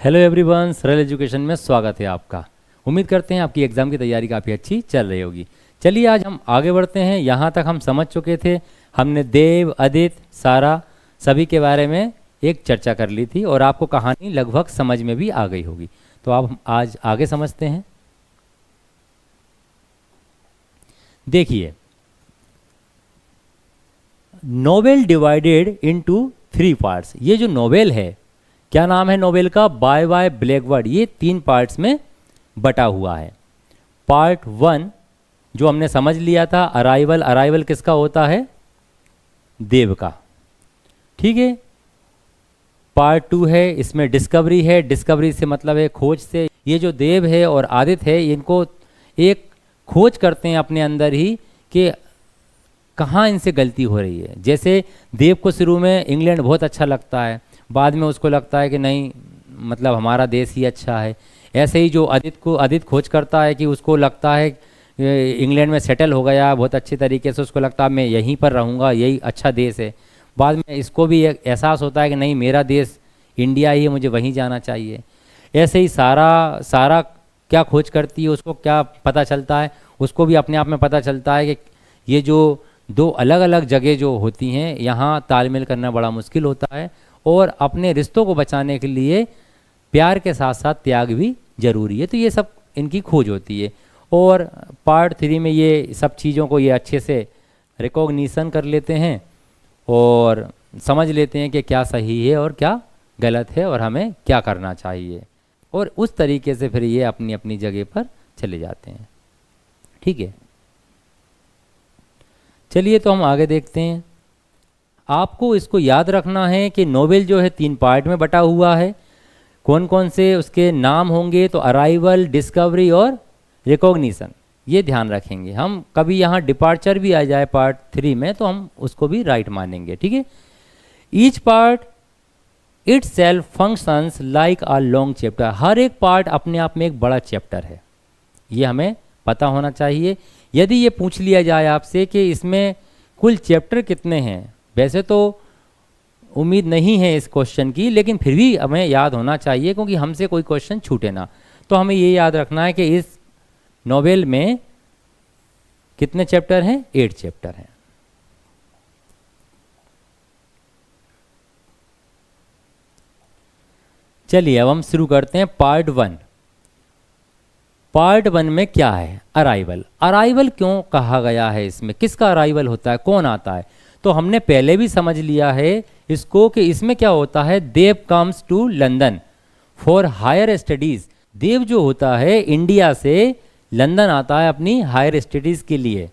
Hello everyone, सरल education में स्वागत है आपका। उम्मीद करते हैं आपकी एग्ज़ाम की तैयारी काफ़ी अच्छी चल रही होगी। चलिए आज हम आगे बढ़ते हैं। यहाँ तक हम समझ चुके थे, हमने देव, अदित, सारा सभी के बारे में एक चर्चा कर ली थी और आपको कहानी लगभग समझ में भी आ गई होगी। तो अब हम आज आगे समझते हैं। देखिए, नोवेल डिवाइडेड इनटू 3 पार्ट्स। ये जो नोवेल है, क्या नाम है नोवेल का? Bye bye Blackbird. ये 3 पार्ट्स में बटा हुआ है। पार्ट 1 जो हमने समझ लिया था, अराइवल। अराइवल किसका होता है? देव का। ठीक है। पार्ट 2 है, इसमें डिस्कवरी है। डिस्कवरी से मतलब है खोज से। ये जो देव है और आदित्य है, इनको एक खोज करते हैं अपने अंदर ही कि कहाँ इनसे गलती हो रही है। जैसे देव को शुरू में इंग्लैंड बहुत अच्छा लगता है, बाद में उसको लगता है कि नहीं, मतलब हमारा देश ही अच्छा है। ऐसे ही जो आदित्य खोज करता है कि उसको लगता है इंग्लैंड में सेटल हो गया बहुत अच्छे तरीके से, उसको लगता है मैं यहीं पर रहूँगा, यही अच्छा देश है। बाद में इसको भी एक एहसास होता है कि नहीं, मेरा देश इंडिया ही है, मुझे वहीं जाना चाहिए। ऐसे ही सारा क्या खोज करती है, उसको क्या पता चलता है, उसको भी अपने आप में पता चलता है कि ये जो 2 अलग अलग जगह जो होती हैं, यहाँ तालमेल करना बड़ा मुश्किल होता है और अपने रिश्तों को बचाने के लिए प्यार के साथ साथ त्याग भी ज़रूरी है। तो ये सब इनकी खोज होती है। और पार्ट 3 में ये सब चीज़ों को ये अच्छे से रिकॉग्निशन कर लेते हैं और समझ लेते हैं कि क्या सही है और क्या गलत है और हमें क्या करना चाहिए, और उस तरीके से फिर ये अपनी अपनी जगह पर चले जाते हैं। ठीक है, चलिए तो हम आगे देखते हैं। आपको इसको याद रखना है कि नोवेल जो है 3 पार्ट में बटा हुआ है। कौन कौन से उसके नाम होंगे? तो अराइवल, डिस्कवरी और रिकॉग्निशन, ये ध्यान रखेंगे। हम कभी यहाँ डिपार्चर भी आ जाए पार्ट 3 में तो हम उसको भी राइट मानेंगे। ठीक है। Each part itself functions like a long chapter. हर एक पार्ट अपने आप में एक बड़ा चैप्टर है, ये हमें पता होना चाहिए। यदि ये पूछ लिया जाए आपसे कि इसमें कुल चैप्टर कितने हैं, वैसे तो उम्मीद नहीं है इस क्वेश्चन की, लेकिन फिर भी हमें याद होना चाहिए क्योंकि हमसे कोई क्वेश्चन छूटे ना। तो हमें ये याद रखना है कि इस नोवेल में कितने चैप्टर हैं? 8 चैप्टर हैं। चलिए अब हम शुरू करते हैं पार्ट 1। पार्ट 1 में क्या है? अराइवल। अराइवल क्यों कहा गया है? इसमें किसका अराइवल होता है, कौन आता है? तो हमने पहले भी समझ लिया है इसको कि इसमें क्या होता है, Dev comes to London for higher studies. Dev जो होता है इंडिया से लंदन आता है अपनी हायर स्टडीज़ के लिए,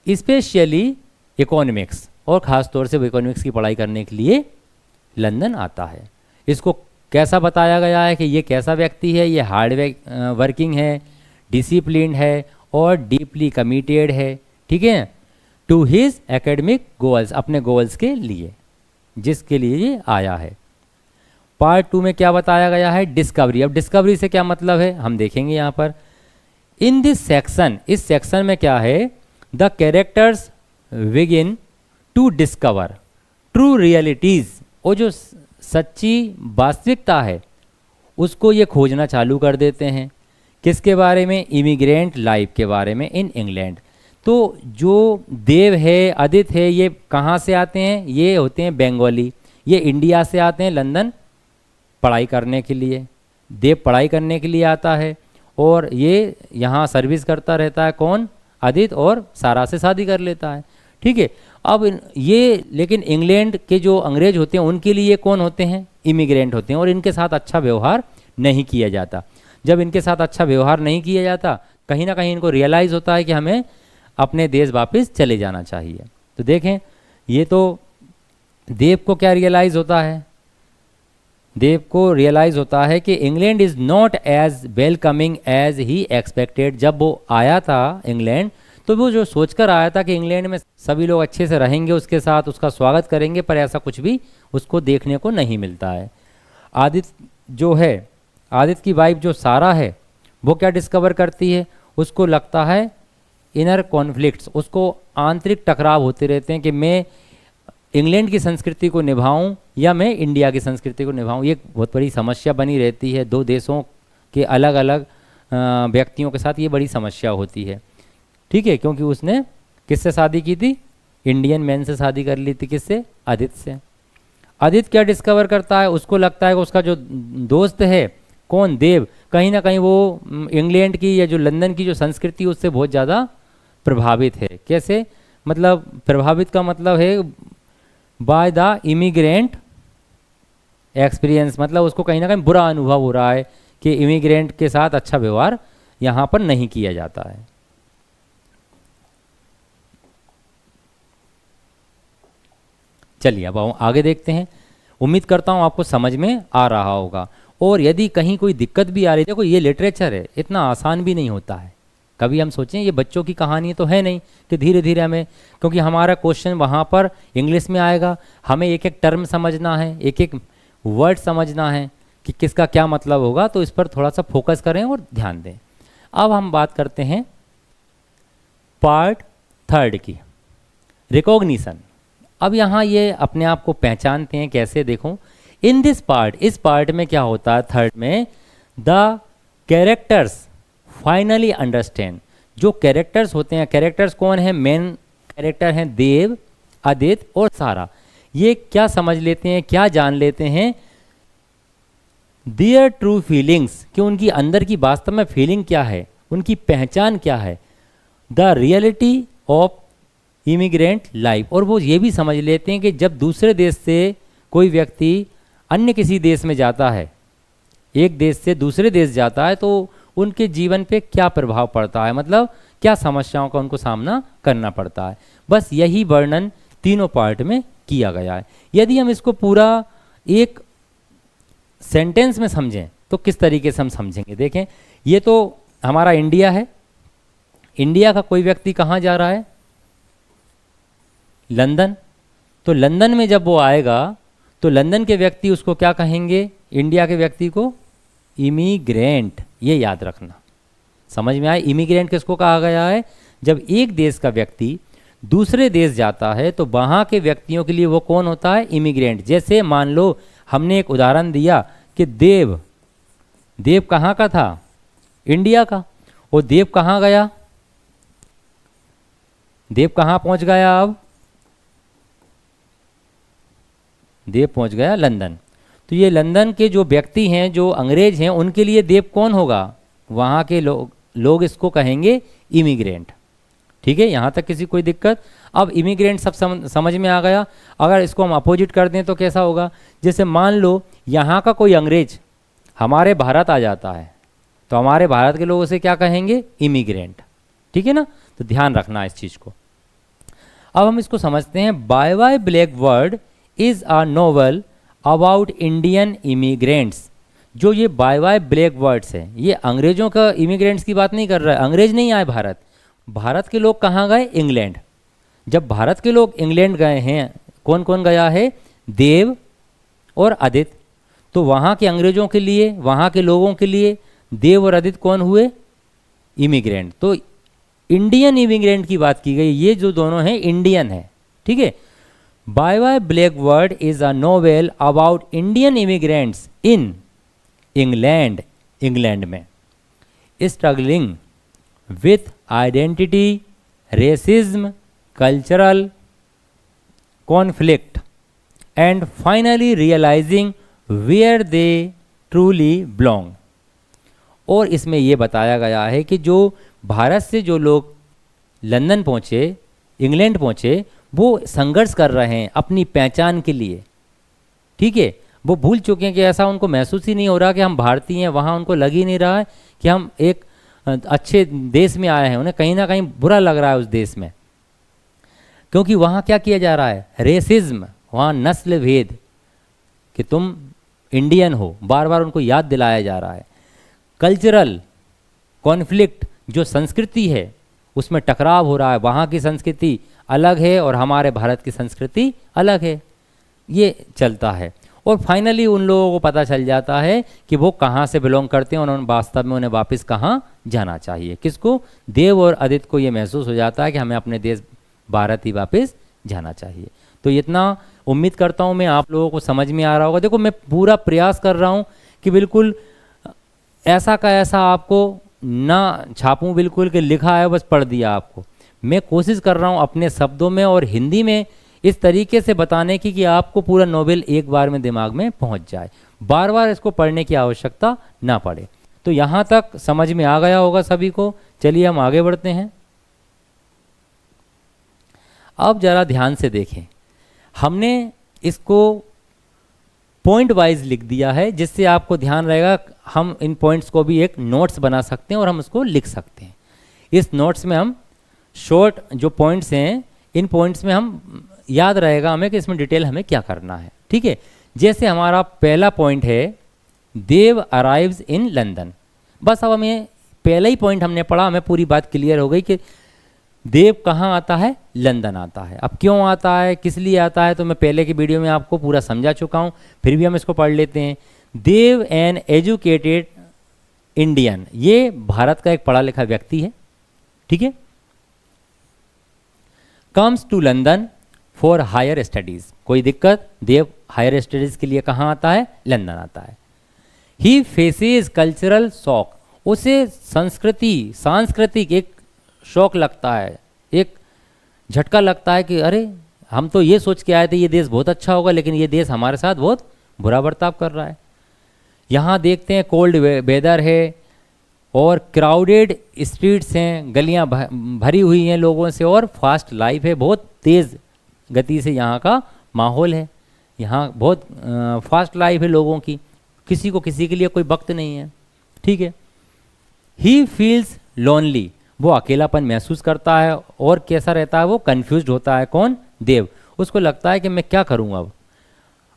स्पेशली इकोनॉमिक्स, और ख़ास तौर से वो इकोनॉमिक्स की पढ़ाई करने के लिए लंदन आता है। इसको कैसा बताया गया है कि ये कैसा व्यक्ति है? ये हार्ड वर्किंग है, डिसिप्लिन्ड है और डीपली कमिटेड है। ठीक है, टू हिज एकेडमिक गोल्स, अपने गोल्स के लिए, जिसके लिए ये आया है। पार्ट 2 में क्या बताया गया है? डिस्कवरी। अब डिस्कवरी से क्या मतलब है हम देखेंगे यहाँ पर। इन दिस सेक्शन, इस सेक्शन में क्या है? The characters begin to discover true realities. वो जो सच्ची वास्तविकता है उसको ये खोजना चालू कर देते हैं। किसके बारे में? इमिग्रेंट लाइफ के बारे में इन इंग्लैंड। तो जो देव है, आदित्य है, ये कहाँ से आते हैं? ये होते हैं बंगाली। ये इंडिया से आते हैं लंदन पढ़ाई करने के लिए। देव पढ़ाई करने के लिए आता है और ये यहाँ सर्विस करता रहता है। कौन? आदित्य, और सारा से शादी कर लेता है। ठीक है। अब ये लेकिन इंग्लैंड के जो अंग्रेज होते हैं उनके लिए कौन होते हैं? इमिग्रेंट होते हैं, और इनके साथ अच्छा व्यवहार नहीं किया जाता। जब इनके साथ अच्छा व्यवहार नहीं किया जाता, कहीं ना कहीं इनको रियलाइज़ होता है कि हमें अपने देश वापस चले जाना चाहिए। तो देखें, ये तो देव को क्या रियलाइज़ होता है? देव को रियलाइज़ होता है कि England is not as welcoming as he expected. जब वो आया था इंग्लैंड, तो वो जो सोचकर आया था कि इंग्लैंड में सभी लोग अच्छे से रहेंगे, उसके साथ उसका स्वागत करेंगे, पर ऐसा कुछ भी उसको देखने को नहीं मिलता है। आदित्य जो है, आदित्य की वाइफ जो सारा है, वो क्या डिस्कवर करती है? उसको लगता है इनर कॉन्फ्लिक्ट्स, उसको आंतरिक टकराव होते रहते हैं कि मैं इंग्लैंड की संस्कृति को निभाऊं या मैं इंडिया की संस्कृति को निभाऊं, ये बहुत बड़ी समस्या बनी रहती है। दो देशों के अलग अलग व्यक्तियों के साथ ये बड़ी समस्या होती है, ठीक है, क्योंकि उसने किससे शादी की थी? इंडियन मैन से शादी कर ली थी। किससे? आदित्य से। आदित्य क्या डिस्कवर करता है? उसको लगता है कि उसका जो दोस्त है, कौन? देव, कहीं ना कहीं वो इंग्लैंड की या जो लंदन की जो संस्कृति उससे बहुत ज़्यादा प्रभावित है। कैसे? मतलब प्रभावित का मतलब है बाय द इमिग्रेंट एक्सपीरियंस, मतलब उसको कहीं ना कहीं बुरा अनुभव हो रहा है कि इमिग्रेंट के साथ अच्छा व्यवहार यहाँ पर नहीं किया जाता है। चलिए अब आगे देखते हैं। उम्मीद करता हूँ आपको समझ में आ रहा होगा। और यदि कहीं कोई दिक्कत भी आ रही है, देखो ये लिटरेचर है, इतना आसान भी नहीं होता है। कभी हम सोचें ये बच्चों की कहानी तो है नहीं कि धीरे धीरे हमें, क्योंकि हमारा क्वेश्चन वहाँ पर इंग्लिश में आएगा, हमें एक एक टर्म समझना है, एक एक वर्ड समझना है कि किसका क्या मतलब होगा, तो इस पर थोड़ा सा फोकस करें और ध्यान दें। अब हम बात करते हैं पार्ट 3 की, रिकॉग्निशन। अब यहाँ ये अपने आप को पहचानते हैं कैसे? देखो, इन दिस पार्ट, इस पार्ट में क्या होता है? 3 में द कैरेक्टर्स फाइनली अंडरस्टैंड। जो कैरेक्टर्स होते हैं, कैरेक्टर्स कौन है? मेन कैरेक्टर हैं देव, आदित्य और सारा। ये क्या समझ लेते हैं, क्या जान लेते हैं? देयर ट्रू फीलिंग्स, कि उनकी अंदर की वास्तव में फीलिंग क्या है, उनकी पहचान क्या है। The reality of immigrant life, और वो ये भी समझ लेते हैं कि जब दूसरे देश से कोई व्यक्ति अन्य किसी देश में जाता है, एक देश से दूसरे देश जाता है, तो उनके जीवन पे क्या प्रभाव पड़ता है, मतलब क्या समस्याओं का उनको सामना करना पड़ता है। बस यही वर्णन तीनों पार्ट में किया गया है। यदि हम इसको पूरा एक सेंटेंस में समझें तो किस तरीके से हम समझेंगे? देखें, ये तो हमारा इंडिया है। इंडिया का कोई व्यक्ति कहाँ जा रहा है? लंदन। तो लंदन में जब वो आएगा तो लंदन के व्यक्ति उसको क्या कहेंगे? इंडिया के व्यक्ति को इमिग्रेंट। ये याद रखना, समझ में आए? इमिग्रेंट किसको कहा गया है? जब एक देश का व्यक्ति दूसरे देश जाता है तो वहाँ के व्यक्तियों के लिए वो कौन होता है? इमिग्रेंट। जैसे मान लो हमने एक उदाहरण दिया कि देव, देव कहाँ का था? इंडिया का। और देव कहाँ गया? देव कहाँ पहुँच गया? अब देव पहुँच गया लंदन। तो ये लंदन के जो व्यक्ति हैं, जो अंग्रेज हैं, उनके लिए देव कौन होगा? वहाँ के लोग इसको कहेंगे इमिग्रेंट। ठीक है, यहाँ तक किसी कोई दिक्कत? अब इमिग्रेंट सब समझ में आ गया। अगर इसको हम अपोजिट कर दें तो कैसा होगा? जैसे मान लो यहाँ का कोई अंग्रेज हमारे भारत आ जाता है तो हमारे भारत के लोग उसे क्या कहेंगे? इमिग्रेंट। ठीक है ना? तो ध्यान रखना इस चीज़ को। अब हम इसको समझते हैं। Bye bye Blackbird is a novel about Indian immigrants. जो ये बाय बाय ब्लैकबर्ड्स है, ये अंग्रेजों का इमिग्रेंट्स की बात नहीं कर रहा है। अंग्रेज नहीं आए भारत, भारत के लोग कहाँ गए? इंग्लैंड। जब भारत के लोग इंग्लैंड गए हैं, कौन कौन गया है? देव और आदित्य। तो वहाँ के अंग्रेजों के लिए, वहाँ के लोगों के लिए देव और आदित्य कौन हुए? इमिग्रेंट। तो इंडियन इमिग्रेंट की बात की गई। ये जो दोनों हैं इंडियन है। ठीक है। Bye bye blackbird is a novel about Indian immigrants in England, England में, struggling with identity, racism, cultural conflict and finally realising where they truly belong. और इसमें यह बताया गया है कि जो भारत से जो लोग लंदन पहुँचे, इंग्लैंड पहुँचे, वो संघर्ष कर रहे हैं अपनी पहचान के लिए। ठीक है, वो भूल चुके हैं कि ऐसा उनको महसूस ही नहीं हो रहा कि हम भारतीय हैं। वहाँ उनको लग ही नहीं रहा है कि हम एक अच्छे देश में आए हैं। उन्हें कहीं ना कहीं बुरा लग रहा है उस देश में, क्योंकि वहाँ क्या किया जा रहा है? रेसिज्म, वहाँ नस्ल भेद, कि तुम इंडियन हो, बार बार उनको याद दिलाया जा रहा है। कल्चरल कॉन्फ्लिक्ट, जो संस्कृति है उसमें टकराव हो रहा है। वहाँ की संस्कृति अलग है और हमारे भारत की संस्कृति अलग है, ये चलता है। और फाइनली उन लोगों को पता चल जाता है कि वो कहाँ से बिलोंग करते हैं और वास्तव में उन्हें वापस कहाँ जाना चाहिए। किसको? देव और आदित्य को ये महसूस हो जाता है कि हमें अपने देश भारत ही वापस जाना चाहिए। तो इतना उम्मीद करता हूँ मैं आप लोगों को समझ में आ रहा होगा। देखो मैं पूरा प्रयास कर रहा हूँ कि बिल्कुल ऐसा का ऐसा आपको ना छापूं बिल्कुल कि लिखा है बस पढ़ दिया आपको। मैं कोशिश कर रहा हूँ अपने शब्दों में और हिंदी में इस तरीके से बताने की कि आपको पूरा नोवेल एक बार में दिमाग में पहुँच जाए, बार बार इसको पढ़ने की आवश्यकता ना पड़े। तो यहाँ तक समझ में आ गया होगा सभी को। चलिए हम आगे बढ़ते हैं। अब ज़रा ध्यान से देखें, हमने इसको पॉइंट वाइज लिख दिया है जिससे आपको ध्यान रहेगा। हम इन पॉइंट्स को भी एक नोट्स बना सकते हैं और हम उसको लिख सकते हैं। इस नोट्स में हम शॉर्ट जो पॉइंट्स हैं, इन पॉइंट्स में हम याद रहेगा हमें कि इसमें डिटेल हमें क्या करना है। ठीक है, जैसे हमारा पहला पॉइंट है देव अराइव्स इन लंदन। बस अब हमें पहला ही पॉइंट हमने पढ़ा, हमें पूरी बात क्लियर हो गई कि देव कहाँ आता है, लंदन आता है। अब क्यों आता है, किस लिए आता है, तो मैं पहले की वीडियो में आपको पूरा समझा चुका हूँ, फिर भी हम इसको पढ़ लेते हैं। देव एन एजुकेटेड इंडियन, ये भारत का एक पढ़ा लिखा व्यक्ति है। ठीक है, comes to London for higher studies. कोई दिक्कत, देव हायर स्टडीज के लिए कहाँ आता है, लंदन आता है। ही फेसेस कल्चरल शॉक, उसे सांस्कृतिक एक शौक लगता है, एक झटका लगता है कि अरे हम तो ये सोच के आए थे ये देश बहुत अच्छा होगा, लेकिन ये देश हमारे साथ बहुत बुरा बर्ताव कर रहा है। यहाँ देखते हैं कोल्ड वेदर है और क्राउडेड स्ट्रीट्स हैं, गलियाँ भरी हुई हैं लोगों से, और फास्ट लाइफ है, बहुत तेज़ गति से यहाँ का माहौल है। यहाँ बहुत फास्ट लाइफ है लोगों की, किसी को किसी के लिए कोई वक्त नहीं है। ठीक है, ही फील्स लोनली, वो अकेलापन महसूस करता है, और कैसा रहता है, वो कंफ्यूज्ड होता है। कौन, देव, उसको लगता है कि मैं क्या करूँ अब।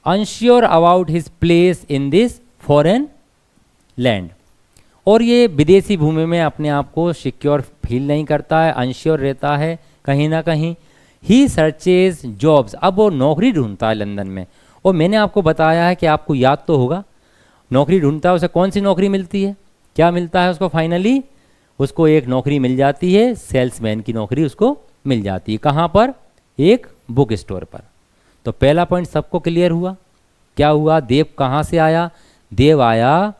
Unsure about his place in this foreign land, और ये विदेशी भूमि में अपने आप को सिक्योर फील नहीं करता है, अनश्योर रहता है कहीं ना कहीं। ही सर्चेज जॉब्स, अब वो नौकरी ढूंढता है लंदन में। और मैंने आपको बताया है कि आपको याद तो होगा, नौकरी ढूंढता है, उसे कौन सी नौकरी मिलती है, क्या मिलता है उसको, फाइनली उसको एक नौकरी मिल जाती है, सेल्समैन की नौकरी उसको मिल जाती है। कहाँ पर, एक बुक स्टोर पर। तो पहला पॉइंट सबको क्लियर हुआ। क्या हुआ, देव कहाँ से आया, देव आया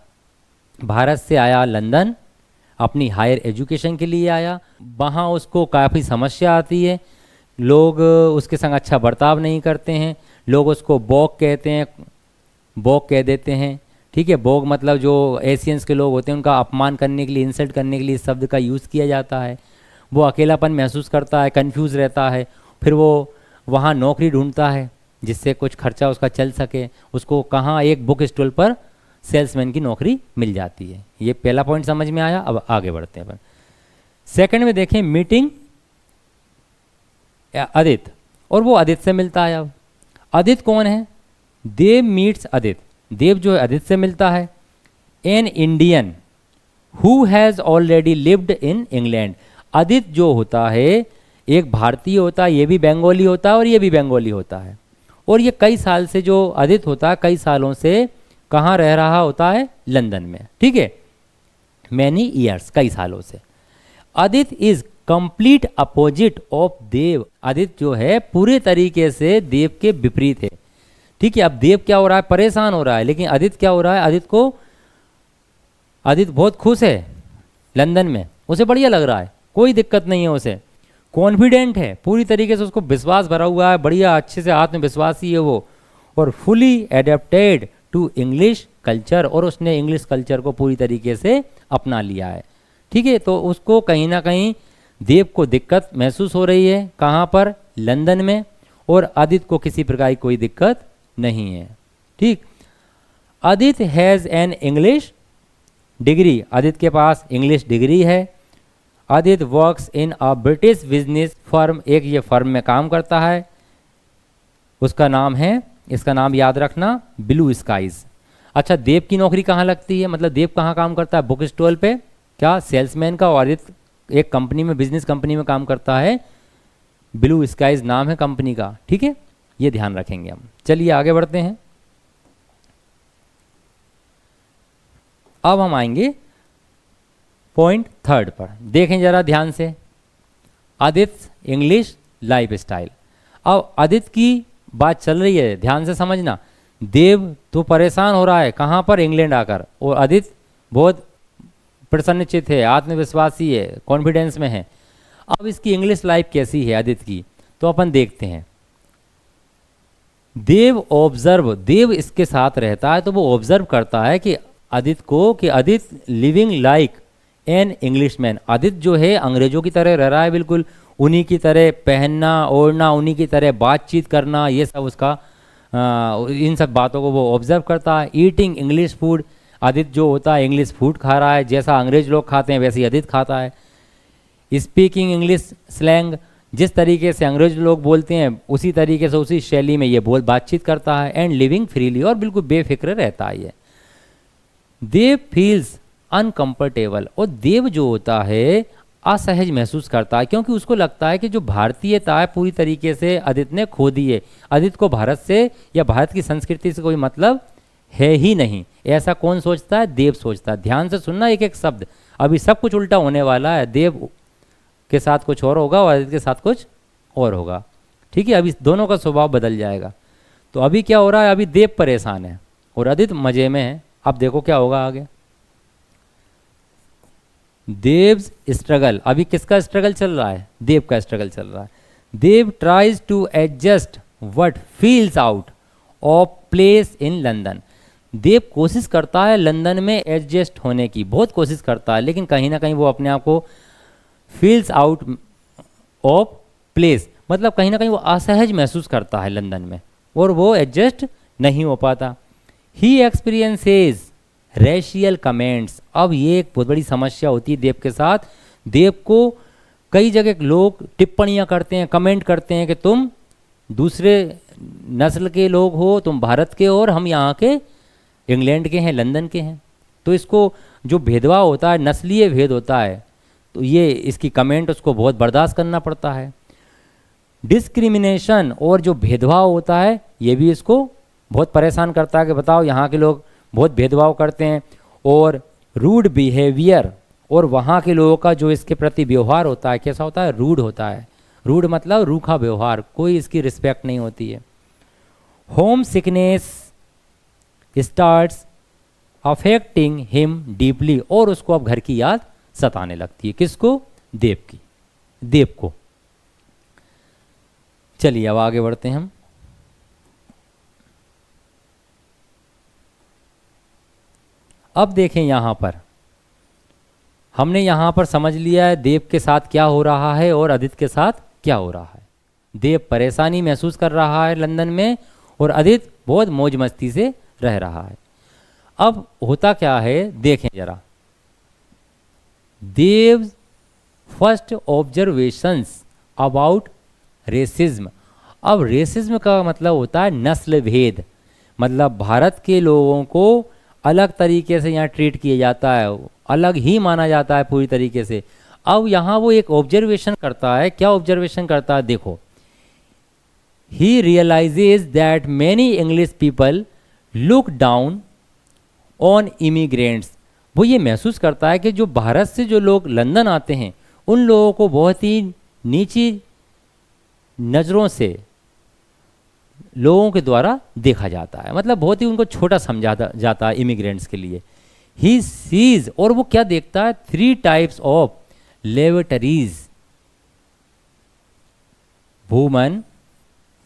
भारत से, आया लंदन, अपनी हायर एजुकेशन के लिए आया। वहाँ उसको काफ़ी समस्या आती है, लोग उसके संग अच्छा बर्ताव नहीं करते हैं, लोग उसको बॉग कहते हैं, बॉग कह देते हैं। ठीक है, बोग मतलब जो एशियंस के लोग होते हैं उनका अपमान करने के लिए, इंसल्ट करने के लिए इस शब्द का यूज़ किया जाता है। वो अकेलापन महसूस करता है, कंफ्यूज रहता है, फिर वो वहाँ नौकरी ढूंढता है जिससे कुछ खर्चा उसका चल सके। उसको कहाँ, एक बुक स्टॉल पर सेल्समैन की नौकरी मिल जाती है। ये पहला पॉइंट समझ में आया। अब आगे बढ़ते हैं अपन। सेकंड में देखें, मीटिंग आदित्य, और वो आदित्य से मिलता है। अब आदित्य कौन है, देव मीट्स आदित्य, देव जो है आदित्य से मिलता है। An Indian who has already lived in England, Aditya जो होता है एक भारतीय होता है, ये भी बंगाली होता है और ये भी बंगाली होता है, और ये कई साल से, जो आदित्य होता है कई सालों से कहाँ रह रहा होता है, लंदन में। ठीक है, मैनी ईयर्स, कई सालों से। Aditya is complete opposite of Dev, Aditya जो है पूरे तरीके से देव के विपरीत है। ठीक है, अब देव क्या हो रहा है, परेशान हो रहा है, लेकिन आदित्य क्या हो रहा है, आदित्य बहुत खुश है लंदन में, उसे बढ़िया लग रहा है, कोई दिक्कत नहीं है उसे, कॉन्फिडेंट है पूरी तरीके से, उसको विश्वास भरा हुआ है, बढ़िया अच्छे से आत्मविश्वासी है वो, और fully adapted to English culture, और उसने इंग्लिश कल्चर को पूरी तरीके से अपना लिया है। ठीक है, तो उसको कहीं ना कहीं देव को दिक्कत महसूस हो रही है, कहाँ पर, लंदन में, और आदित्य को किसी प्रकार की कोई दिक्कत नहीं है। ठीक, Aditya has an English degree, Aditya के पास इंग्लिश डिग्री है। Aditya works in a British business firm, एक ये फर्म में काम करता है, उसका नाम है, इसका नाम याद रखना, ब्लू स्काईज। अच्छा, देव की नौकरी कहाँ लगती है, मतलब देव कहाँ काम करता है, बुक स्टॉल पे, क्या, सेल्समैन का, और आदित्य एक कंपनी में, बिजनेस कंपनी में काम करता है, ब्लू स्काईज नाम है कंपनी का। ठीक है, ये ध्यान रखेंगे हम। चलिए आगे बढ़ते हैं। अब हम आएंगे पॉइंट थर्ड पर, देखें जरा ध्यान से, आदित्य इंग्लिश लाइफ स्टाइल। अब आदित्य की बात चल रही है, ध्यान से समझना। देव तो परेशान हो रहा है, कहाँ पर, इंग्लैंड आकर, और आदित्य बहुत प्रसन्नचित्त है, आत्मविश्वासी है, कॉन्फिडेंस में है। अब इसकी इंग्लिश लाइफ कैसी है आदित्य की, तो अपन देखते हैं। देव ऑब्जर्व, देव इसके साथ रहता है तो वो ऑब्जर्व करता है कि आदित्य को, कि Aditya living like an Englishman, Aditya जो है अंग्रेजों की तरह रह रहा है, बिल्कुल उन्हीं की तरह पहनना ओढ़ना, उन्हीं की तरह बातचीत करना, ये सब उसका इन सब बातों को वो ऑब्जर्व करता है। ईटिंग इंग्लिश फूड, आदित्य जो होता है इंग्लिश फूड खा रहा है, जैसा अंग्रेज लोग खाते हैं वैसे ही आदित्य खाता है। स्पीकिंग इंग्लिश स्लैंग, जिस तरीके से अंग्रेज लोग बोलते हैं उसी तरीके से, उसी शैली में ये बातचीत करता है। एंड लिविंग फ्रीली, और बिल्कुल बेफिक्र रहता है ये। देव फील्स अनकंफर्टेबल, और देव जो होता है असहज महसूस करता है, क्योंकि उसको लगता है कि जो भारतीयता है पूरी तरीके से आदित्य ने खो दी है। आदित्य को भारत से या भारत की संस्कृति से कोई मतलब है ही नहीं। ऐसा कौन सोचता है? देव सोचता है। ध्यान से सुनना एक एक शब्द, अभी सब कुछ उल्टा होने वाला है। देव के साथ कुछ और होगा और आदित्य के साथ कुछ और होगा, ठीक है। अभी दोनों का स्वभाव बदल जाएगा। तो अभी क्या हो रहा है, अभी देव परेशान है और आदित्य मजे में है। अब देखो क्या होगा आगे। देव्स स्ट्रगल, अभी किसका स्ट्रगल चल रहा है? देव का स्ट्रगल चल रहा है। Dev tries to adjust what feels out of place in London, Dev कोशिश करता है लंदन में एडजस्ट होने की, बहुत कोशिश करता है, लेकिन कहीं ना कहीं वो अपने आप को फील्स आउट ऑफ प्लेस, मतलब कहीं ना कहीं वो असहज महसूस करता है लंदन में और वो एडजस्ट नहीं हो पाता। ही एक्सपीरियंसेस रेशियल कमेंट्स, अब ये एक बहुत बड़ी समस्या होती है देव के साथ। देव को कई जगह लोग टिप्पणियां करते हैं, कमेंट करते हैं कि तुम दूसरे नस्ल के लोग हो, तुम भारत के हो और हम यहाँ के इंग्लैंड के हैं, लंदन के हैं। तो इसको जो भेदभाव होता है, नस्लीय भेद होता है, तो ये इसकी कमेंट उसको बहुत बर्दाश्त करना पड़ता है। डिस्क्रिमिनेशन और जो भेदभाव होता है ये भी इसको बहुत परेशान करता है कि बताओ यहाँ के लोग बहुत भेदभाव करते हैं। और रूड बिहेवियर, और वहाँ के लोगों का जो इसके प्रति व्यवहार होता है कैसा होता है? रूड होता है। रूड मतलब रूखा व्यवहार, कोई इसकी रिस्पेक्ट नहीं होती है। Home sickness starts affecting him deeply, और उसको अब घर की याद सताने लगती है। किसको? देव की, देव को। चलिए अब आगे बढ़ते हैं हम। अब देखें यहाँ पर, हमने यहाँ पर समझ लिया है देव के साथ क्या हो रहा है और आदित्य के साथ क्या हो रहा है। देव परेशानी महसूस कर रहा है लंदन में और आदित्य बहुत मौज मस्ती से रह रहा है। अब होता क्या है देखें जरा। देव फर्स्ट ऑब्जर्वेशंस अबाउट रेसिज्म, अब रेसिज्म का मतलब होता है नस्ल भेद, मतलब भारत के लोगों को अलग तरीके से यहाँ ट्रीट किया जाता है, अलग ही माना जाता है पूरी तरीके से। अब यहाँ वो एक ऑब्जर्वेशन करता है। क्या ऑब्जर्वेशन करता है? देखो, he realises that many English people look down on immigrants, वो ये महसूस करता है कि जो भारत से जो लोग लंदन आते हैं उन लोगों को बहुत ही नीची नज़रों से लोगों के द्वारा देखा जाता है, मतलब बहुत ही उनको छोटा समझा जाता है इमिग्रेंट्स के लिए। ही सीज, और वो क्या देखता है? 3 टाइप्स ऑफ लेवटरीज, वुमन,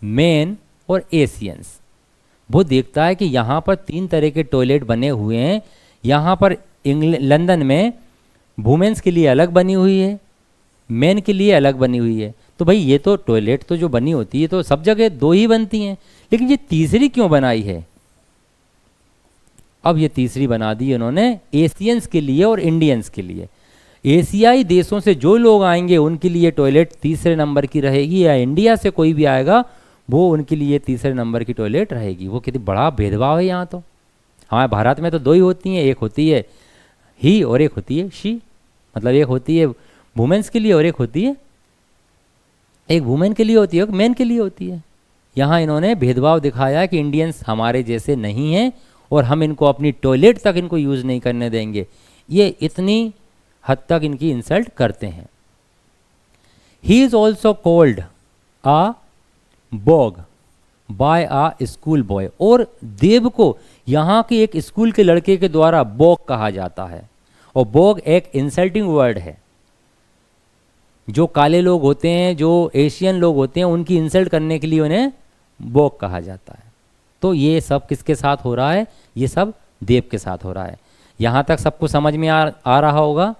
मेन और एशियंस। वो देखता है कि यहाँ पर 3 तरह के टॉयलेट बने हुए हैं। यहाँ पर लंदन में वुमेन्स के लिए अलग बनी हुई है, मेन के लिए अलग बनी हुई है। तो भाई ये तो टॉयलेट तो जो बनी होती है तो सब जगह 2 ही बनती हैं, लेकिन ये तीसरी क्यों बनाई है? अब ये तीसरी बना दी उन्होंने एशियंस के लिए और इंडियंस के लिए। एशियाई देशों से जो लोग आएंगे उनके लिए टॉयलेट तीसरे नंबर की रहेगी, या इंडिया से कोई भी आएगा वो उनके लिए तीसरे नंबर की टॉयलेट रहेगी। वो कितनी बड़ा भेदभाव है यहाँ तो। हमारे भारत में तो 2 ही होती हैं, एक होती है ही और एक होती है शी, मतलब एक होती है वुमेन्स के लिए और एक होती है, एक वुमेन के लिए होती है, एक मैन के लिए होती है। यहाँ इन्होंने भेदभाव दिखाया है कि इंडियंस हमारे जैसे नहीं हैं और हम इनको अपनी टॉयलेट तक इनको यूज़ नहीं करने देंगे। ये इतनी हद तक इनकी इंसल्ट करते हैं। He is also called a bog, by a school boy, और देव को यहाँ के एक स्कूल के लड़के के द्वारा बॉग कहा जाता है। और बॉग एक इंसल्टिंग वर्ड है। जो काले लोग होते हैं, जो एशियन लोग होते हैं, उनकी इंसल्ट करने के लिए उन्हें बॉग कहा जाता है। तो ये सब किसके साथ हो रहा है? ये सब देव के साथ हो रहा है। यहाँ तक सबको समझ में आ रहा होगा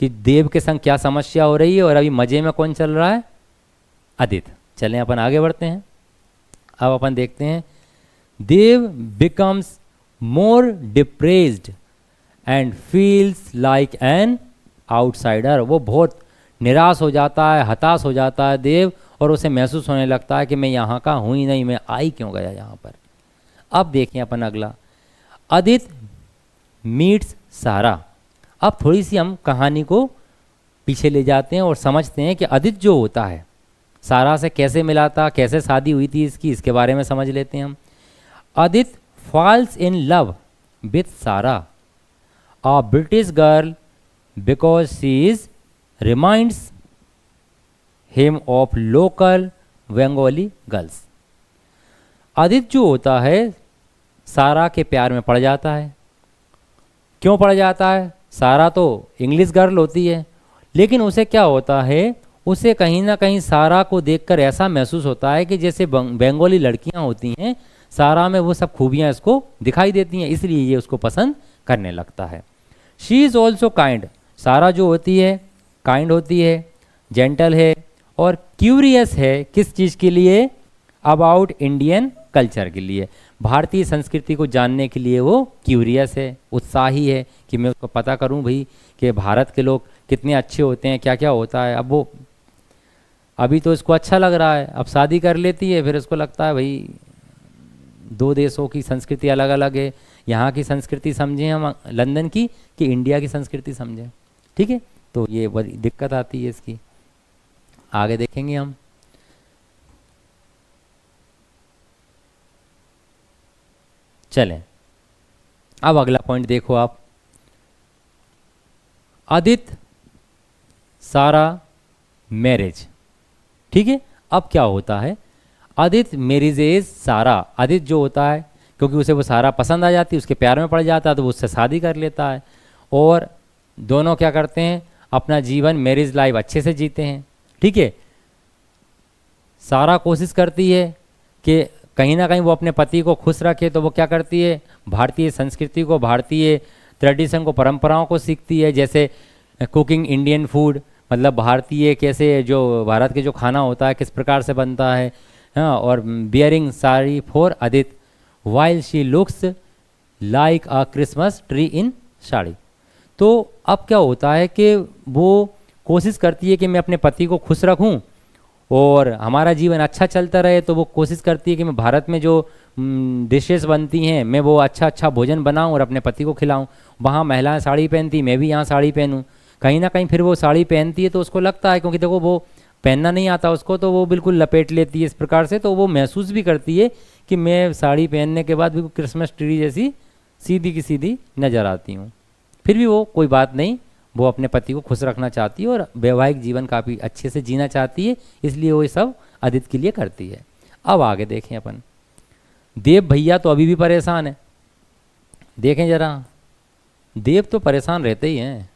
कि देव के संग क्या समस्या हो रही है, और अभी मजे में कौन चल रहा है? आदित्य। चलें अपन आगे बढ़ते हैं। अब अपन देखते हैं, Dev becomes more depressed and feels like an outsider. वो बहुत निराश हो जाता है, हताश हो जाता है देव, और उसे महसूस होने लगता है कि मैं यहाँ का हूँ ही नहीं, मैं आई क्यों गया यहाँ पर। अब देखें अपन अगला, आदित्य मीट्स सारा। अब थोड़ी सी हम कहानी को पीछे ले जाते हैं और समझते हैं कि आदित्य जो होता है सारा से कैसे मिला था, कैसे शादी हुई थी इसकी, इसके बारे में समझ लेते हैं हम। Aditya falls in love with Sarah, a British girl, because she is reminds him of local Bengali girls. Aditya जो होता है सारा के प्यार में पड़ जाता है। क्यों पड़ जाता है? सारा तो इंग्लिश गर्ल होती है, लेकिन उसे क्या होता है, उसे कहीं ना कहीं सारा को देखकर ऐसा महसूस होता है कि जैसे बंगाली लड़कियां होती हैं, सारा में वो सब खूबियां इसको दिखाई देती हैं, इसलिए ये उसको पसंद करने लगता है। She is also kind. सारा जो होती है काइंड होती है, जेंटल है और क्यूरियस है। किस चीज़ के लिए? अबाउट इंडियन कल्चर के लिए, भारतीय संस्कृति को जानने के लिए वो क्यूरियस है, उत्साही है कि मैं उसको पता करूं भाई कि भारत के लोग कितने अच्छे होते हैं, क्या क्या होता है। अब वो अभी तो इसको अच्छा लग रहा है, अब शादी कर लेती है, फिर इसको लगता है भाई दो देशों की संस्कृति अलग अलग है, यहाँ की संस्कृति समझें हम लंदन की कि इंडिया की संस्कृति समझें। ठीक है, तो ये बड़ी दिक्कत आती है इसकी। आगे देखेंगे हम। चलें, अब अगला पॉइंट देखो आप। आदित्य सारा मैरिज। ठीक है, अब क्या होता है, आदित्य मैरिजेज सारा। आदित्य जो होता है, क्योंकि उसे वो सारा पसंद आ जाती है, उसके प्यार में पड़ जाता है, तो वो उससे शादी कर लेता है। और दोनों क्या करते हैं, अपना जीवन मैरिज लाइफ अच्छे से जीते हैं। ठीक है, सारा कोशिश करती है कि कहीं ना कहीं वो अपने पति को खुश रखे, तो वो क्या करती है, भारतीय संस्कृति को, भारतीय ट्रेडिशन को, परंपराओं को सीखती है। जैसे कुकिंग इंडियन फूड, मतलब भारतीय कैसे जो भारत के जो खाना होता है किस प्रकार से बनता है। हाँ, और bearing sari for Aditya while she looks like a Christmas tree in sari. तो अब क्या होता है कि वो कोशिश करती है कि मैं अपने पति को खुश रखूं और हमारा जीवन अच्छा चलता रहे, तो वो कोशिश करती है कि मैं भारत में जो डिशेस बनती हैं मैं वो अच्छा अच्छा भोजन बनाऊं और अपने पति को खिलाऊं। वहाँ महिलाएं साड़ी पहनती, मैं भी यहाँ साड़ी पहनूं। कहीं ना कहीं फिर वो साड़ी पहनती है तो उसको लगता है, क्योंकि देखो वो पहनना नहीं आता उसको, तो वो बिल्कुल लपेट लेती है इस प्रकार से, तो वो महसूस भी करती है कि मैं साड़ी पहनने के बाद भी क्रिसमस ट्री जैसी सीधी की सीधी नज़र आती हूँ। फिर भी वो कोई बात नहीं, वो अपने पति को खुश रखना चाहती है और वैवाहिक जीवन काफ़ी अच्छे से जीना चाहती है, इसलिए वो ये सब आदित्य के लिए करती है। अब आगे देखें अपन, देव भैया तो अभी भी परेशान है। देखें जरा, देव तो परेशान रहते ही हैं।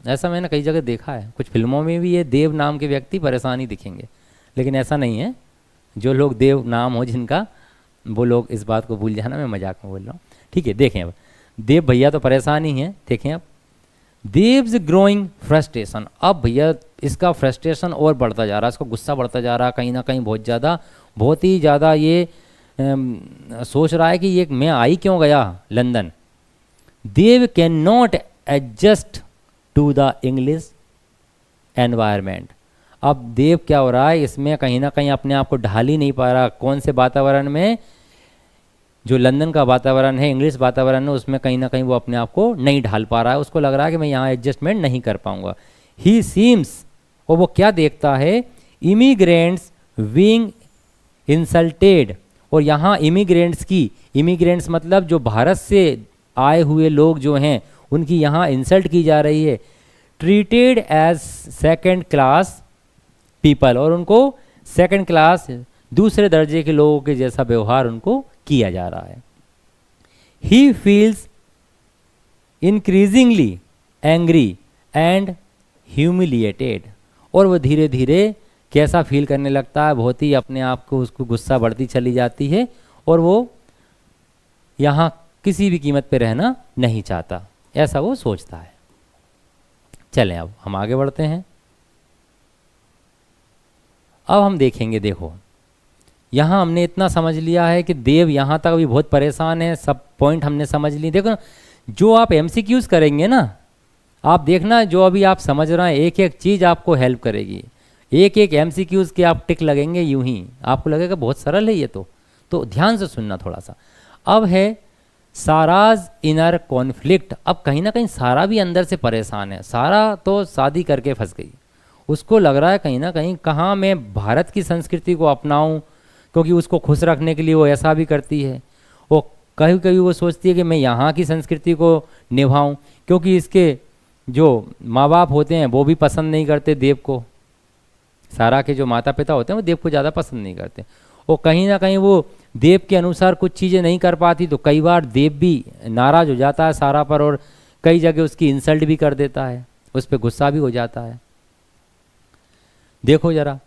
ऐसा मैंने कई जगह देखा है, कुछ फिल्मों में भी ये देव नाम के व्यक्ति परेशान ही दिखेंगे, लेकिन ऐसा नहीं है। जो लोग देव नाम हो जिनका, वो लोग इस बात को भूल जाना, मैं मजाक में बोल रहा हूँ। ठीक है, देखें अब, देव भैया तो परेशान ही हैं। देखें अब, देव्स ग्रोइंग फ्रस्ट्रेशन। अब भैया इसका फ्रस्ट्रेशन और बढ़ता जा रहा है, इसको गुस्सा बढ़ता जा रहा है, कहीं ना कहीं बहुत ही ज़्यादा ये सोच रहा है कि ये मैं आई क्यों गया London. Dev can not adjust to the English environment. अब देव क्या हो रहा है, इसमें कहीं ना कहीं अपने आप को ढाल ही नहीं पा रहा। कौन से वातावरण में, जो लंदन का वातावरण है, इंग्लिश वातावरण है, उसमें कहीं ना कहीं वो अपने आप को नहीं ढाल पा रहा है। उसको लग रहा है कि मैं यहाँ एडजस्टमेंट नहीं कर पाऊंगा। ही सीम्स, और वो क्या देखता है, इमिग्रेंट्स बीइंग इंसल्टेड। और यहाँ इमिग्रेंट्स की, इमिग्रेंट्स मतलब जो भारत से आए हुए लोग जो हैं उनकी यहाँ इंसल्ट की जा रही है। Treated as second class people, और उनको सेकेंड क्लास दूसरे दर्जे के लोगों के जैसा व्यवहार उनको किया जा रहा है। He feels increasingly angry and humiliated, और वो धीरे धीरे कैसा फील करने लगता है, बहुत ही अपने आप को उसको गुस्सा बढ़ती चली जाती है और वो यहाँ किसी भी कीमत पे रहना नहीं चाहता, ऐसा वो सोचता है। चलें अब हम आगे बढ़ते हैं। अब हम देखेंगे, देखो यहाँ हमने इतना समझ लिया है कि देव यहाँ तक अभी बहुत परेशान है, सब पॉइंट हमने समझ लिए। देखो जो आप एमसीक्यूज करेंगे ना, आप देखना जो अभी आप समझ रहे हैं एक एक चीज़ आपको हेल्प करेगी। एक एक एमसीक्यूज के आप टिक लगेंगे यूं ही, आपको लगेगा बहुत सरल है ये तो ध्यान से सुनना थोड़ा सा। अब है साराज इनर कॉन्फ्लिक्ट। अब कहीं ना कहीं सारा भी अंदर से परेशान है। सारा तो शादी करके फंस गई, उसको लग रहा है कहीं ना कहीं कहाँ मैं भारत की संस्कृति को अपनाऊं, क्योंकि उसको खुश रखने के लिए वो ऐसा भी करती है। वो कभी कभी वो सोचती है कि मैं यहाँ की संस्कृति को निभाऊं, क्योंकि इसके जो माँ बाप होते हैं वो भी पसंद नहीं करते देव को। सारा के जो माता पिता होते हैं वो देव को ज़्यादा पसंद नहीं करते, और कहीं ना कहीं वो देव के अनुसार कुछ चीज़ें नहीं कर पाती, तो कई बार देव भी नाराज़ हो जाता है सारा पर, और कई जगह उसकी इंसल्ट भी कर देता है, उस पर गुस्सा भी हो जाता है। देखो जरा,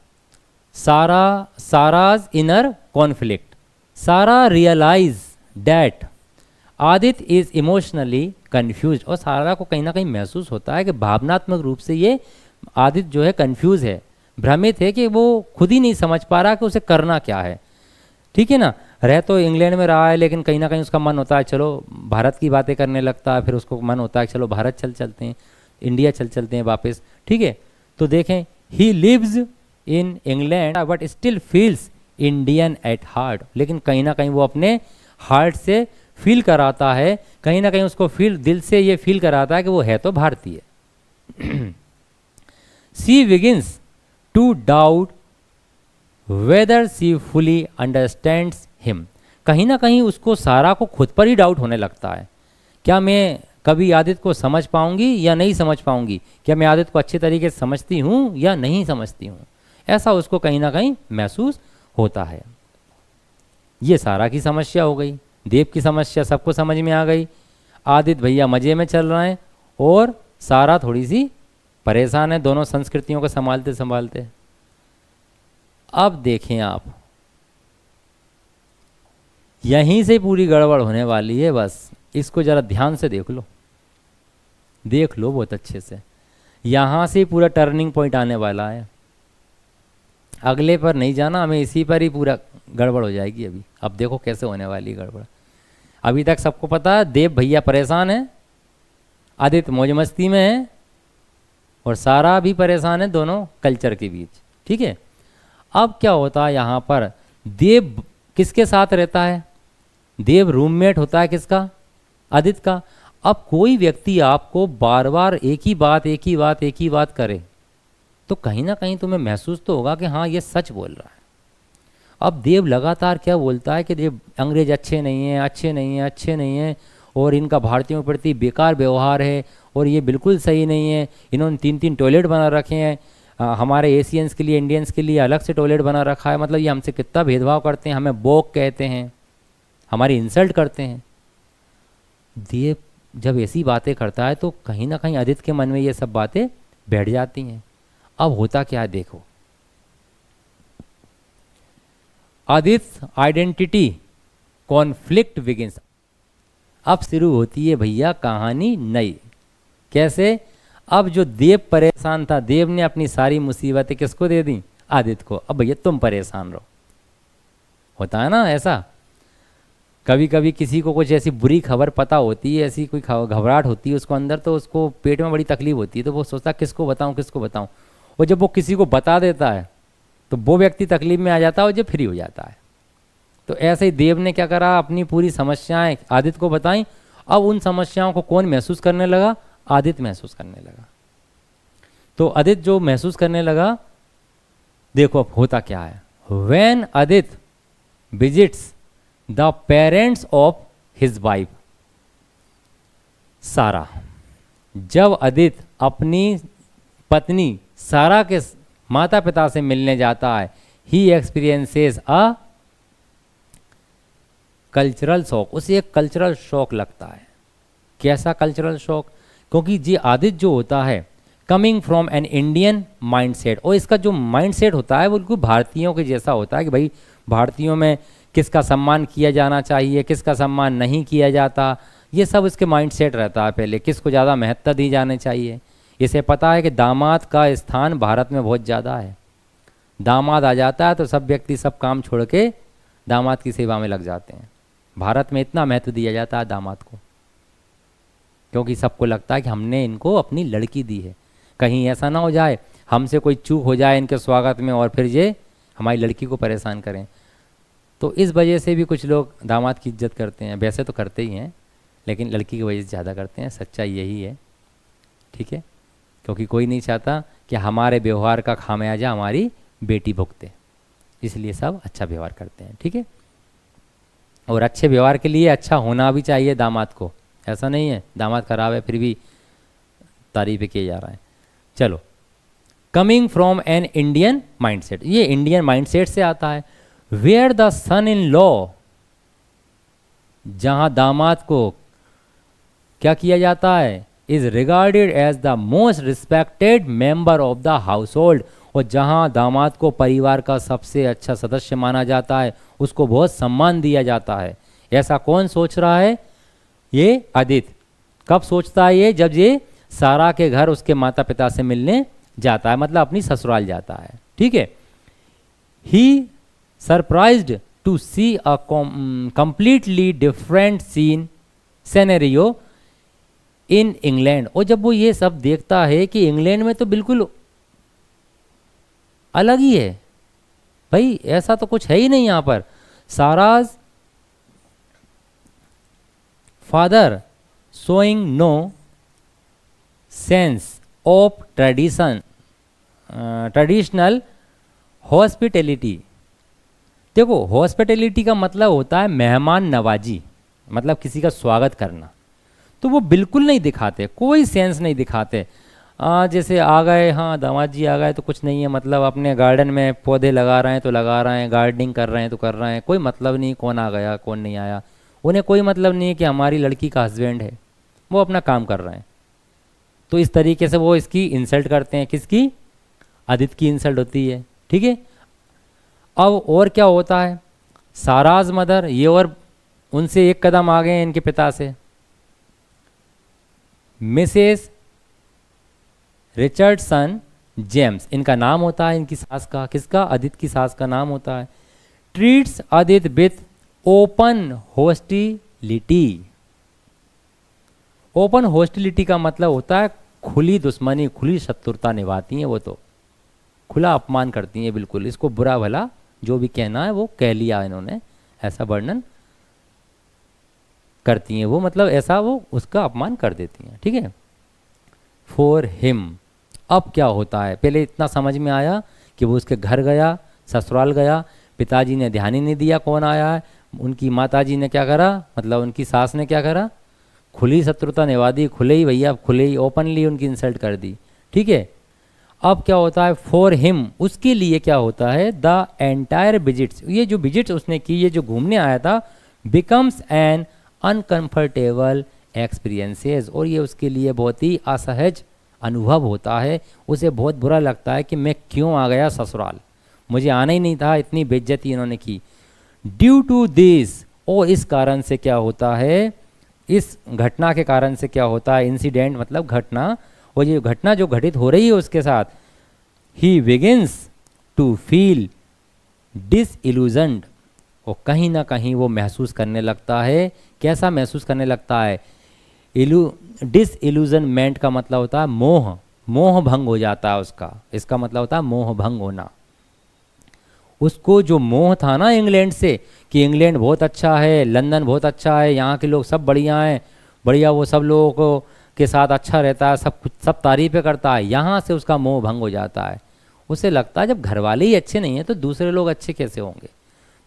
Sarah's inner conflict. Sarah realize that Aditya is emotionally confuse, और सारा को कहीं ना कहीं महसूस होता है कि भावनात्मक रूप से ये आदित्य जो है कन्फ्यूज है, भ्रमित है, कि वो खुद ही नहीं समझ पा रहा कि उसे करना क्या है। ठीक है ना, रह तो इंग्लैंड में रहा है, लेकिन कहीं ना कहीं उसका मन होता है चलो भारत की बातें करने लगता है, फिर उसको मन होता है चलो भारत चलते हैं, इंडिया चलते हैं वापस। ठीक है, तो देखें, he lives in England but still feels Indian at heart, लेकिन कहीं ना कहीं वो अपने हार्ट से फील कराता है, कहीं ना कहीं उसको दिल से ये फील कराता है कि वो है तो भारतीय। She begins to doubt whether she fully understands him. कहीं ना कहीं उसको सारा को खुद पर ही डाउट होने लगता है, क्या मैं कभी आदित्य को समझ पाऊंगी या नहीं समझ पाऊंगी, क्या मैं आदित्य को अच्छे तरीके से समझती हूँ या नहीं समझती हूँ, ऐसा उसको कहीं ना कहीं महसूस होता है। ये सारा की समस्या हो गई। देव की समस्या सबको समझ में आ गई। आदित्य भैया मज़े में चल रहे हैं और सारा थोड़ी सी परेशान है, दोनों संस्कृतियों को संभालते संभालते। अब देखें आप, यहीं से पूरी गड़बड़ होने वाली है, बस इसको ज़रा ध्यान से देख लो बहुत अच्छे से। यहाँ से पूरा टर्निंग पॉइंट आने वाला है, अगले पर नहीं जाना, हमें इसी पर ही पूरा गड़बड़ हो जाएगी अभी। अब देखो कैसे होने वाली गड़बड़। अभी तक सबको पता है देव भैया परेशान है, आदित्य मौज मस्ती में है, और सारा भी परेशान है, दोनों कल्चर के बीच। ठीक है, अब क्या होता है यहाँ पर, देव किसके साथ रहता है, देव रूममेट होता है किसका, आदित्य का। अब कोई व्यक्ति आपको बार बार एक ही बात करे तो कहीं ना कहीं तुम्हें महसूस तो होगा कि हाँ ये सच बोल रहा है। अब देव लगातार क्या बोलता है कि देव अंग्रेज अच्छे नहीं हैं, और इनका भारतीयों के प्रति बेकार व्यवहार है, और ये बिल्कुल सही नहीं है, इन्होंने 3 टॉयलेट बना रखे हैं, हमारे एशियंस के लिए, इंडियंस के लिए अलग से टॉयलेट बना रखा है, मतलब ये हमसे कितना भेदभाव करते हैं, हमें बोक कहते हैं, हमारी इंसल्ट करते हैं। देव जब ऐसी बातें करता है तो कहीं ना कहीं आदित्य के मन में ये सब बातें बैठ जाती हैं। अब होता क्या है देखो, आदित्य आइडेंटिटी कॉन्फ्लिक्ट बिगिंस। अब शुरू होती है भैया कहानी नई। कैसे, अब जो देव परेशान था, देव ने अपनी सारी मुसीबतें किसको दे दी, आदित्य को। अब भैया तुम परेशान रहो। होता है ना ऐसा, कभी कभी किसी को कुछ ऐसी बुरी खबर पता होती है, ऐसी कोई घबराहट होती है उसको अंदर, तो उसको पेट में बड़ी तकलीफ होती है, तो वो सोचता है किसको बताऊं, और जब वो किसी को बता देता है तो वो व्यक्ति तकलीफ में आ जाता है और जो फ्री हो जाता है। तो ऐसे ही देव ने क्या करा, अपनी पूरी समस्याएं आदित्य को बताई। अब उन समस्याओं को कौन महसूस करने लगा, आदित्य महसूस करने लगा। तो आदित्य जो महसूस करने लगा, देखो अब होता क्या है। When Aditya visits the parents of his wife सारा, जब आदित्य अपनी पत्नी सारा के माता पिता से मिलने जाता है, ही एक्सपीरियंसेस अ कल्चरल शॉक, उसे एक कल्चरल शॉक लगता है। कैसा कल्चरल शॉक? क्योंकि ये आदित्य जो होता है coming from an Indian mindset, और इसका जो माइंडसेट होता है वो बिल्कुल भारतीयों के जैसा होता है कि भाई भारतीयों में किसका सम्मान किया जाना चाहिए, किसका सम्मान नहीं किया जाता, ये सब इसके माइंडसेट रहता है। पहले किसको ज़्यादा महत्व दी जानी चाहिए। इसे पता है कि दामाद का स्थान भारत में बहुत ज़्यादा है। दामाद आ जाता है तो सब व्यक्ति सब काम छोड़ के दामाद की सेवा में लग जाते हैं। भारत में इतना महत्व दिया जाता है दामाद को, क्योंकि सबको लगता है कि हमने इनको अपनी लड़की दी है, कहीं ऐसा ना हो जाए हमसे कोई चूक हो जाए इनके स्वागत में और फिर ये हमारी लड़की को परेशान करें। तो इस वजह से भी कुछ लोग दामाद की इज्जत करते हैं, वैसे तो करते ही हैं लेकिन लड़की की वजह से ज़्यादा करते हैं। सच्चाई यही है, ठीक है, क्योंकि कोई नहीं चाहता कि हमारे व्यवहार का खामियाजा हमारी बेटी भुगते, इसलिए सब अच्छा व्यवहार करते हैं, ठीक है। और अच्छे व्यवहार के लिए अच्छा होना भी चाहिए दामाद को, ऐसा नहीं है दामाद खराब है फिर भी तारीफ किया जा रहा है। चलो, coming from an Indian mindset, ये इंडियन माइंडसेट से आता है। Where the son in law, जहां दामाद को क्या किया जाता है, is regarded as the most respected member of the household, और जहां दामाद को परिवार का सबसे अच्छा सदस्य माना जाता है, उसको बहुत सम्मान दिया जाता है। ऐसा कौन सोच रहा है? ये आदित्य। कब सोचता है ये? जब ये सारा के घर उसके माता पिता से मिलने जाता है, मतलब अपनी ससुराल जाता है, ठीक है। He surprised to see a completely different scenario in England, और जब वो ये सब देखता है कि इंग्लैंड में तो बिल्कुल अलग ही है, भाई ऐसा तो कुछ है ही नहीं यहाँ पर। Sarah's father showing no sense of traditional hospitality. देखो, हॉस्पिटैलिटी का मतलब होता है मेहमान नवाजी, मतलब किसी का स्वागत करना, तो वो बिल्कुल नहीं दिखाते, कोई सेंस नहीं दिखाते। जैसे आ गए, हाँ दामाद जी आ गए तो कुछ नहीं है, मतलब अपने गार्डन में पौधे लगा रहे हैं तो लगा रहे हैं, गार्डनिंग कर रहे हैं तो कर रहे हैं, कोई मतलब नहीं कौन आ गया कौन नहीं आया। उन्हें कोई मतलब नहीं है कि हमारी लड़की का हस्बैंड है, वो अपना काम कर रहे हैं। तो इस तरीके से वो इसकी इंसल्ट करते हैं, किसकी? आदित्य की इंसल्ट होती है, ठीक है। अब और क्या होता है, साराज मदर, ये और उनसे एक कदम आगे हैं इनके पिता से। मिसेस रिचर्डसन जेम्स इनका नाम होता है, इनकी सास का, किसका? आदित्य की सास का नाम होता है। Treats Aditya with open hostility. Open hostility का मतलब होता है खुली दुश्मनी, खुली शत्रुता निभाती हैं, वो तो खुला अपमान करती हैं बिल्कुल। इसको बुरा भला जो भी कहना है वो कह लिया इन्होंने, ऐसा वर्णन करती हैं वो, मतलब ऐसा वो उसका अपमान कर देती हैं, ठीक है। फॉर हिम, अब क्या होता है, पहले इतना समझ में आया कि वो उसके घर गया, ससुराल गया, पिताजी ने ध्यान ही नहीं दिया कौन आया है, उनकी माताजी ने क्या करा, मतलब उनकी सास ने क्या करा, खुली शत्रुता निभा दी, खुले ही भैया, खुले ही ओपनली उनकी इंसल्ट कर दी, ठीक है। अब क्या होता है, फॉर हिम, उसके लिए क्या होता है, द एंटायर विजिट्स, ये जो विजिट्स उसने की, ये जो घूमने आया था, बिकम्स एन अनकंफर्टेबल एक्सपीरियंसेस, और ये उसके लिए बहुत ही असहज अनुभव होता है। उसे बहुत बुरा लगता है कि मैं क्यों आ गया ससुराल, मुझे आना ही नहीं था, इतनी बेइज्जती इन्होंने की। ड्यू टू दिस, और इस कारण से क्या होता है, इस घटना के कारण से क्या होता है, इंसिडेंट मतलब घटना, और ये घटना जो घटित हो रही है उसके साथ, ही बिगिंस टू फील डिसइल्यूजन्ड, और कहीं ना कहीं वो महसूस करने लगता है, कैसा महसूस करने लगता है, डिसइल्यूजनमेंट का मतलब होता है मोह, मोह भंग हो जाता है उसका, इसका मतलब होता है मोह भंग होना। उसको जो मोह था ना इंग्लैंड से, कि इंग्लैंड बहुत अच्छा है, लंदन बहुत अच्छा है, यहाँ के लोग सब बढ़िया हैं, बढ़िया, वो सब लोगों को के साथ अच्छा रहता है, सब कुछ सब तारीफ़ें करता है, यहाँ से उसका मोह भंग हो जाता है। उसे लगता है जब घर वाले ही अच्छे नहीं हैं तो दूसरे लोग अच्छे कैसे होंगे,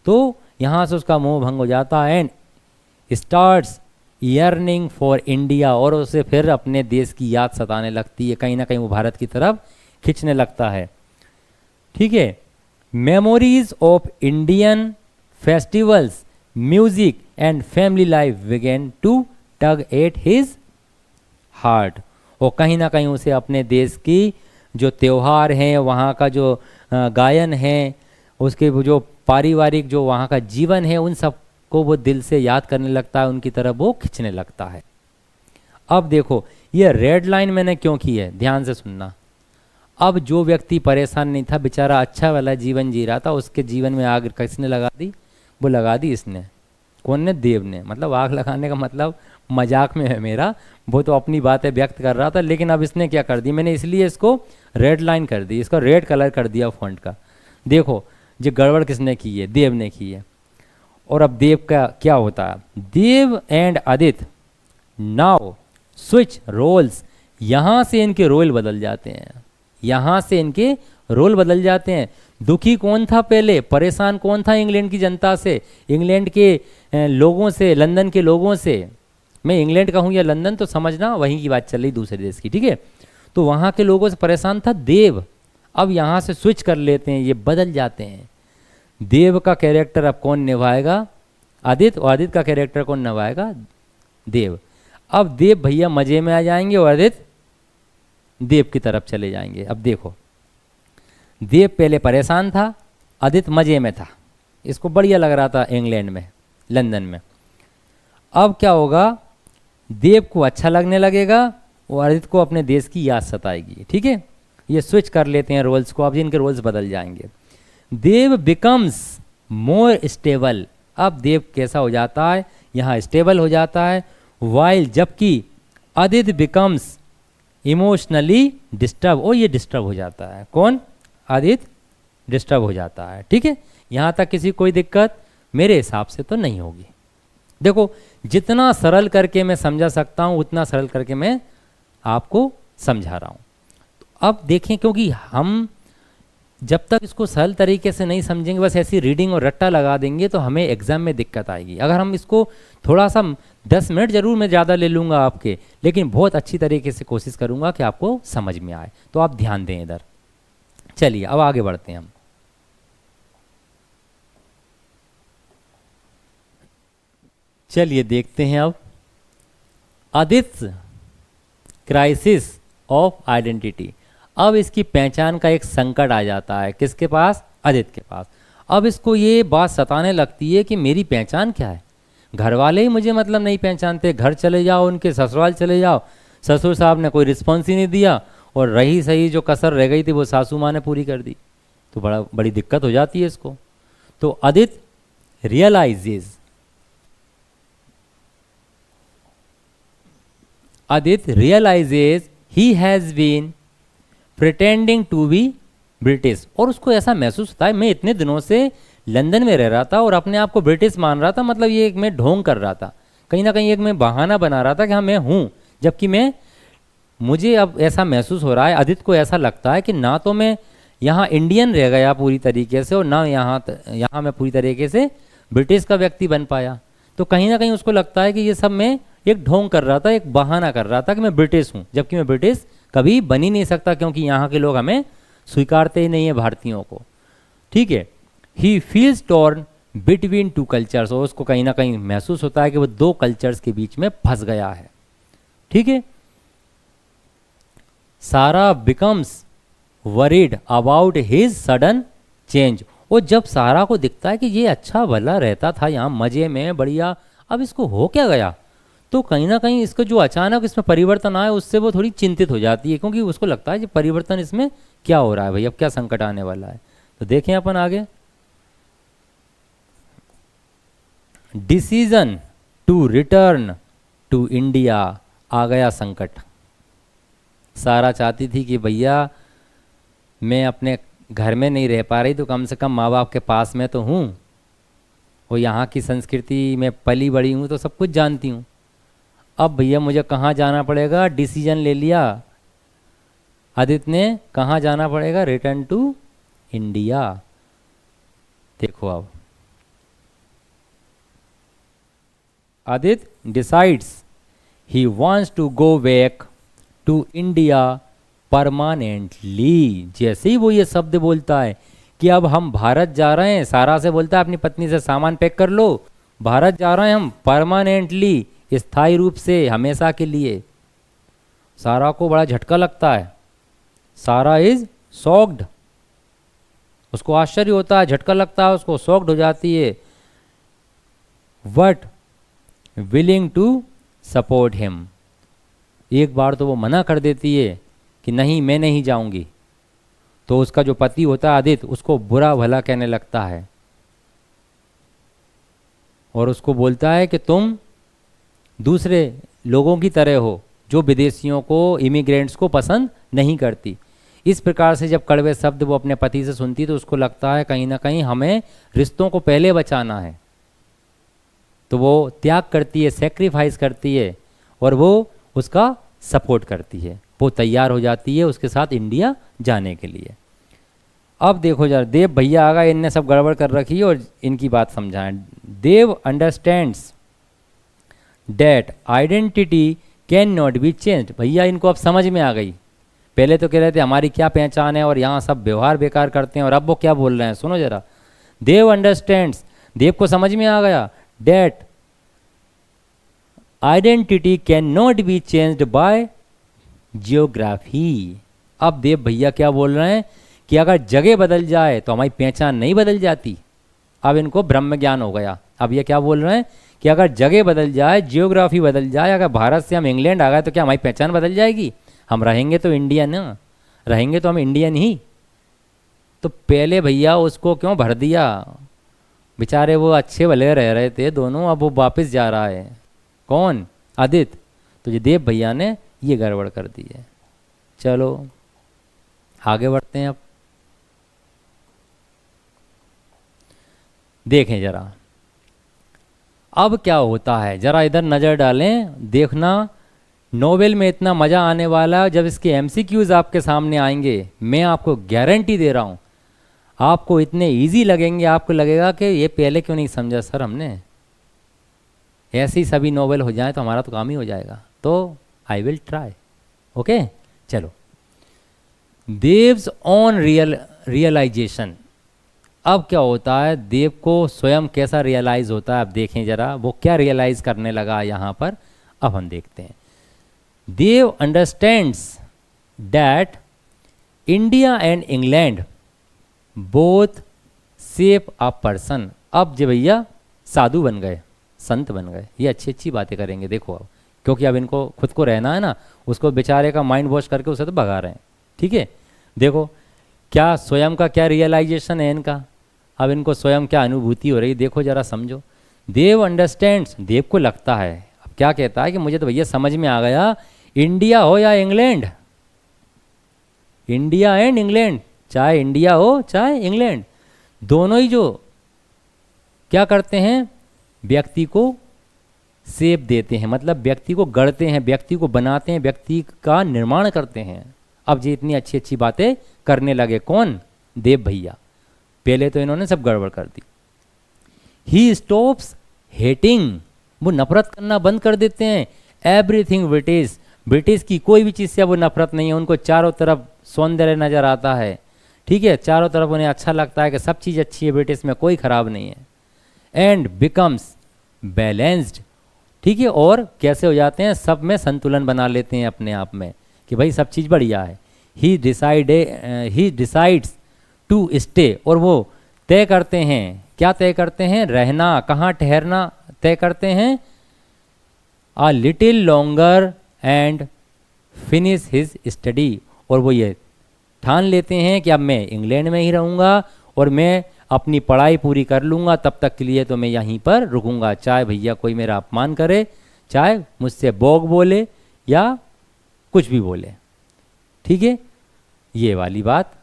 तो यहाँ से उसका मोह भंग हो जाता है। एंड स्टार्ट्स ईयर्निंग फॉर इंडिया, और उसे फिर अपने देश की याद सताने लगती है, कहीं ना कहीं वो भारत की तरफ खींचने लगता है, ठीक है। Memories of Indian festivals, music and family life begin to tug at his heart. और कहीं ना कहीं उसे अपने देश की जो त्यौहार हैं, वहाँ का जो गायन है, उसके वो जो पारिवारिक जो वहाँ का जीवन है, उन सब को वो दिल से याद करने लगता है, उनकी तरफ वो खिंचने लगता है। अब देखो ये रेड लाइन मैंने क्यों की है, ध्यान से सुनना। अब जो व्यक्ति परेशान नहीं था, बेचारा अच्छा वाला जीवन जी रहा था, उसके जीवन में आग किसने लगा दी? वो लगा दी इसने। कौन ने? देव ने। मतलब आग लगाने का मतलब मजाक में है मेरा, वो तो अपनी बातें व्यक्त कर रहा था, लेकिन अब इसने क्या कर दी, मैंने इसलिए इसको रेड लाइन कर दी, इसको रेड कलर कर दिया फॉन्ट का। देखो ये गड़बड़ किसने की है? देव ने की है। और अब देव का क्या होता है? Dev and Aditya now switch roles. यहाँ से इनके रोल बदल जाते हैं, यहाँ से इनके रोल बदल जाते हैं। दुखी कौन था पहले? परेशान कौन था इंग्लैंड की जनता से, इंग्लैंड के लोगों से, लंदन के लोगों से। मैं इंग्लैंड का हूँ या लंदन तो समझना वहीं की बात चल रही, दूसरे देश की, ठीक है। तो वहाँ के लोगों से परेशान था देव। अब यहाँ से स्विच कर लेते हैं, ये बदल जाते हैं। देव का कैरेक्टर अब कौन निभाएगा? आदित्य। और आदित्य का कैरेक्टर कौन निभाएगा? देव। अब देव भैया मजे में आ जाएंगे और आदित्य देव की तरफ चले जाएंगे। अब देखो देव पहले परेशान था, आदित्य मजे में था, इसको बढ़िया लग रहा था इंग्लैंड में, लंदन में। अब क्या होगा? देव को अच्छा लगने लगेगा और आदित्य को अपने देश की याद सताएगी, ठीक है। ये स्विच कर लेते हैं रोल्स को, अब इनके रोल्स बदल जाएंगे। देव बिकम्स मोर स्टेबल। अब देव कैसा हो जाता है? यहाँ स्टेबल हो जाता है। वाइल, जबकि आदित्य बिकम्स इमोशनली डिस्टर्ब। और ये डिस्टर्ब हो जाता है। कौन? आदित्य डिस्टर्ब हो जाता है, ठीक है। यहाँ तक किसी कोई दिक्कत मेरे हिसाब से तो नहीं होगी। देखो जितना सरल करके मैं समझा सकता हूँ उतना सरल करके मैं आपको समझा रहा हूँ। तो अब देखें, क्योंकि हम जब तक इसको सरल तरीके से नहीं समझेंगे, बस ऐसी रीडिंग और रट्टा लगा देंगे, तो हमें एग्जाम में दिक्कत आएगी। अगर हम इसको थोड़ा सा 10 मिनट जरूर मैं ज़्यादा ले लूँगा आपके, लेकिन बहुत अच्छी तरीके से कोशिश करूँगा कि आपको समझ में आए। तो आप ध्यान दें इधर। चलिए अब आगे बढ़ते हैं हम। चलिए देखते हैं अब आदित्य क्राइसिस ऑफ आइडेंटिटी। अब इसकी पहचान का एक संकट आ जाता है। किसके पास? आदित्य के पास। अब इसको ये बात सताने लगती है कि मेरी पहचान क्या है? घर वाले ही मुझे मतलब नहीं पहचानते, घर चले जाओ, उनके ससुराल चले जाओ, ससुर साहब ने कोई रिस्पॉन्स ही नहीं दिया, और रही सही जो कसर रह गई थी वो सासू माँ ने पूरी कर दी। तो बड़ी दिक्कत हो जाती है इसको। तो Aditya realises, Adit realizes he has been pretending to be British। और उसको ऐसा महसूस होता है मैं इतने दिनों से लंदन में रह रहा था और अपने आप को ब्रिटिश मान रहा था, मतलब ये एक मैं ढोंग कर रहा था, कहीं ना कहीं एक मैं बहाना बना रहा था कि हाँ मैं हूँ, जबकि मुझे अब ऐसा महसूस हो रहा है, आदित्य को ऐसा लगता है कि ना तो मैं यहाँ इंडियन रह गया पूरी तरीके से और ना यहाँ मैं पूरी तरीके से ब्रिटिश का व्यक्ति बन पाया। तो कहीं ना कहीं उसको लगता है कि ये सब मैं एक ढोंग कर रहा था, एक बहाना कर रहा था कि मैं ब्रिटिश हूँ, जबकि मैं ब्रिटिश कभी बन ही नहीं सकता, क्योंकि यहाँ के लोग हमें स्वीकारते ही नहीं है, भारतीयों को, ठीक है। He feels torn between two cultures. और उसको कहीं ना कहीं महसूस होता है कि वो दो कल्चर्स के बीच में फंस गया है, ठीक है। सारा becomes worried about his sudden change. और जब सारा को दिखता है कि ये अच्छा भला रहता था यहाँ मजे में बढ़िया, अब इसको हो क्या गया, तो कहीं ना कहीं इसको जो अचानक इसमें परिवर्तन आया उससे वो थोड़ी चिंतित हो जाती है, क्योंकि उसको लगता है कि परिवर्तन इसमें क्या हो रहा है भाई, अब क्या संकट आने वाला है। तो देखें अपन आगे, decision to return to India. आ गया संकट। सारा चाहती थी कि भैया मैं अपने घर में नहीं रह पा रही तो कम से कम माँ बाप के पास में तो हूँ, और यहाँ की संस्कृति में पली बड़ी हूँ तो सब कुछ जानती हूँ। अब भैया मुझे कहाँ जाना पड़ेगा? डिसीजन ले लिया आदित्य ने, कहाँ जाना पड़ेगा? Return to India. देखो अब Aditya decides he wants to go back to India permanently. जैसे ही वो ये शब्द बोलता है कि अब हम भारत जा रहे हैं। सारा से बोलता है अपनी पत्नी से सामान पैक कर लो, भारत जा रहे हैं हम परमानेंटली, स्थायी रूप से, हमेशा के लिए। सारा को बड़ा झटका लगता है। सारा इज शॉक्ड, उसको आश्चर्य होता है, झटका लगता है उसको, शॉक्ड हो जाती है। But willing to support him, एक बार तो वो मना कर देती है कि नहीं मैं नहीं जाऊंगी। तो उसका जो पति होता है आदित्य, उसको बुरा भला कहने लगता है और उसको बोलता है कि तुम दूसरे लोगों की तरह हो जो विदेशियों को, इमिग्रेंट्स को पसंद नहीं करती। इस प्रकार से जब कड़वे शब्द वो अपने पति से सुनती तो उसको लगता है कहीं ना कहीं हमें रिश्तों को पहले बचाना है। तो वो त्याग करती है, सेक्रीफाइस करती है और वो उसका सपोर्ट करती है। वो तैयार हो जाती है उसके साथ इंडिया जाने के लिए। अब देखो जरा, देव भैया आ गए, इनने सब गड़बड़ कर रखी है और इनकी बात समझाएं। Dev understands that identity can not be changed. भैया इनको अब समझ में आ गई। पहले तो कह रहे थे हमारी क्या पहचान है और यहाँ सब व्यवहार बेकार करते हैं, और अब वो क्या बोल रहे हैं सुनो जरा। देव अंडरस्टैंड्स, देव को समझ में आ गया, that identity can not be changed by geography. अब देव भैया क्या बोल रहे हैं कि अगर जगह बदल जाए तो हमारी पहचान नहीं बदल जाती। अब इनको ब्रह्म ज्ञान हो गया। अब ये क्या बोल रहे हैं कि अगर जगह बदल जाए, जियोग्राफी बदल जाए, अगर भारत से हम इंग्लैंड आ गए तो क्या हमारी पहचान बदल जाएगी? हम रहेंगे तो इंडियन, रहेंगे तो हम इंडियन ही। तो पहले भैया उसको क्यों भर दिया? बेचारे वो अच्छे भले रह रहे थे दोनों, अब वो वापस जा रहा है। कौन? आदित्य। तो ये देव भैया ने ये गड़बड़ कर दी है। चलो आगे बढ़ते हैं। अब देखें जरा अब क्या होता है, जरा इधर नज़र डालें, देखना नोवेल में इतना मज़ा आने वाला है। जब इसके एमसीक्यूज आपके सामने आएंगे, मैं आपको गारंटी दे रहा हूँ, आपको इतने इजी लगेंगे, आपको लगेगा कि ये पहले क्यों नहीं समझा सर हमने। ऐसे ही सभी नोवेल हो जाए तो हमारा तो काम ही हो जाएगा। तो आई विल ट्राई। ओके चलो। Dev's own realisation. अब क्या होता है, देव को स्वयं कैसा रियलाइज होता है, अब देखें जरा वो क्या रियलाइज करने लगा यहाँ पर। अब हम देखते हैं। Dev understands that India and England both shape a person. अब जो भैया साधु बन गए, संत बन गए, ये अच्छी अच्छी बातें करेंगे देखो अब, क्योंकि अब इनको खुद को रहना है ना, उसको बेचारे का माइंड वॉश करके उसे तो भगा रहे हैं। ठीक है, देखो क्या स्वयं का क्या रियलाइजेशन है इनका, अब इनको स्वयं क्या अनुभूति हो रही, देखो जरा समझो। देव अंडरस्टैंड्स, देव को लगता है, अब क्या कहता है कि मुझे तो भैया समझ में आ गया, इंडिया हो या इंग्लैंड, इंडिया एंड इंग्लैंड, चाहे इंडिया हो चाहे इंग्लैंड, दोनों ही जो क्या करते हैं, व्यक्ति को शेप देते हैं, मतलब व्यक्ति को गढ़ते हैं, व्यक्ति को बनाते हैं, व्यक्ति का निर्माण करते हैं। अब ये इतनी अच्छी अच्छी बातें करने लगे, कौन? देव भैया। पहले तो इन्होंने सब गड़बड़ कर दी। ही स्टॉप्स हेटिंग, वो नफरत करना बंद कर देते हैं। एवरीथिंग ब्रिटिश, ब्रिटिश की कोई भी चीज़ से वो नफरत नहीं है, उनको चारों तरफ सौंदर्य नजर आता है। ठीक है, चारों तरफ उन्हें अच्छा लगता है कि सब चीज़ अच्छी है, ब्रिटिश में कोई खराब नहीं है। एंड बिकम्स बैलेंस्ड, ठीक है, और कैसे हो जाते हैं, सब में संतुलन बना लेते हैं अपने आप में कि भाई सब चीज़ बढ़िया है। ही डिसाइड्स टू स्टे, और वो तय करते हैं, क्या तय करते हैं, रहना, कहाँ ठहरना तय करते हैं। A little longer and finish his study, और वो ये ठान लेते हैं कि अब मैं इंग्लैंड में ही रहूँगा और मैं अपनी पढ़ाई पूरी कर लूँगा, तब तक के लिए तो मैं यहीं पर रुकूँगा, चाहे भैया कोई मेरा अपमान करे, चाहे मुझसे बोग बोले या कुछ भी बोले। ठीक है, ये वाली बात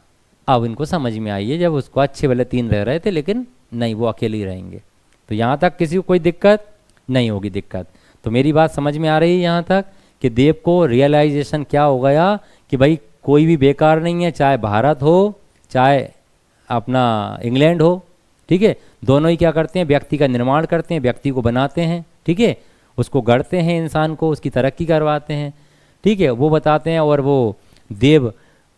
अब इनको समझ में आई है, जब उसको अच्छे वाले तीन रह रहे थे, लेकिन नहीं, वो अकेले ही रहेंगे। तो यहाँ तक किसी को कोई दिक्कत नहीं होगी। दिक्कत तो मेरी बात समझ में आ रही है यहाँ तक कि देव को रियलाइजेशन क्या हो गया कि भाई कोई भी बेकार नहीं है, चाहे भारत हो चाहे अपना इंग्लैंड हो। ठीक है, दोनों ही क्या करते हैं, व्यक्ति का निर्माण करते हैं, व्यक्ति को बनाते हैं। ठीक है, उसको गढ़ते हैं, इंसान को, उसकी तरक्की करवाते हैं। ठीक है, वो बताते हैं। और वो देव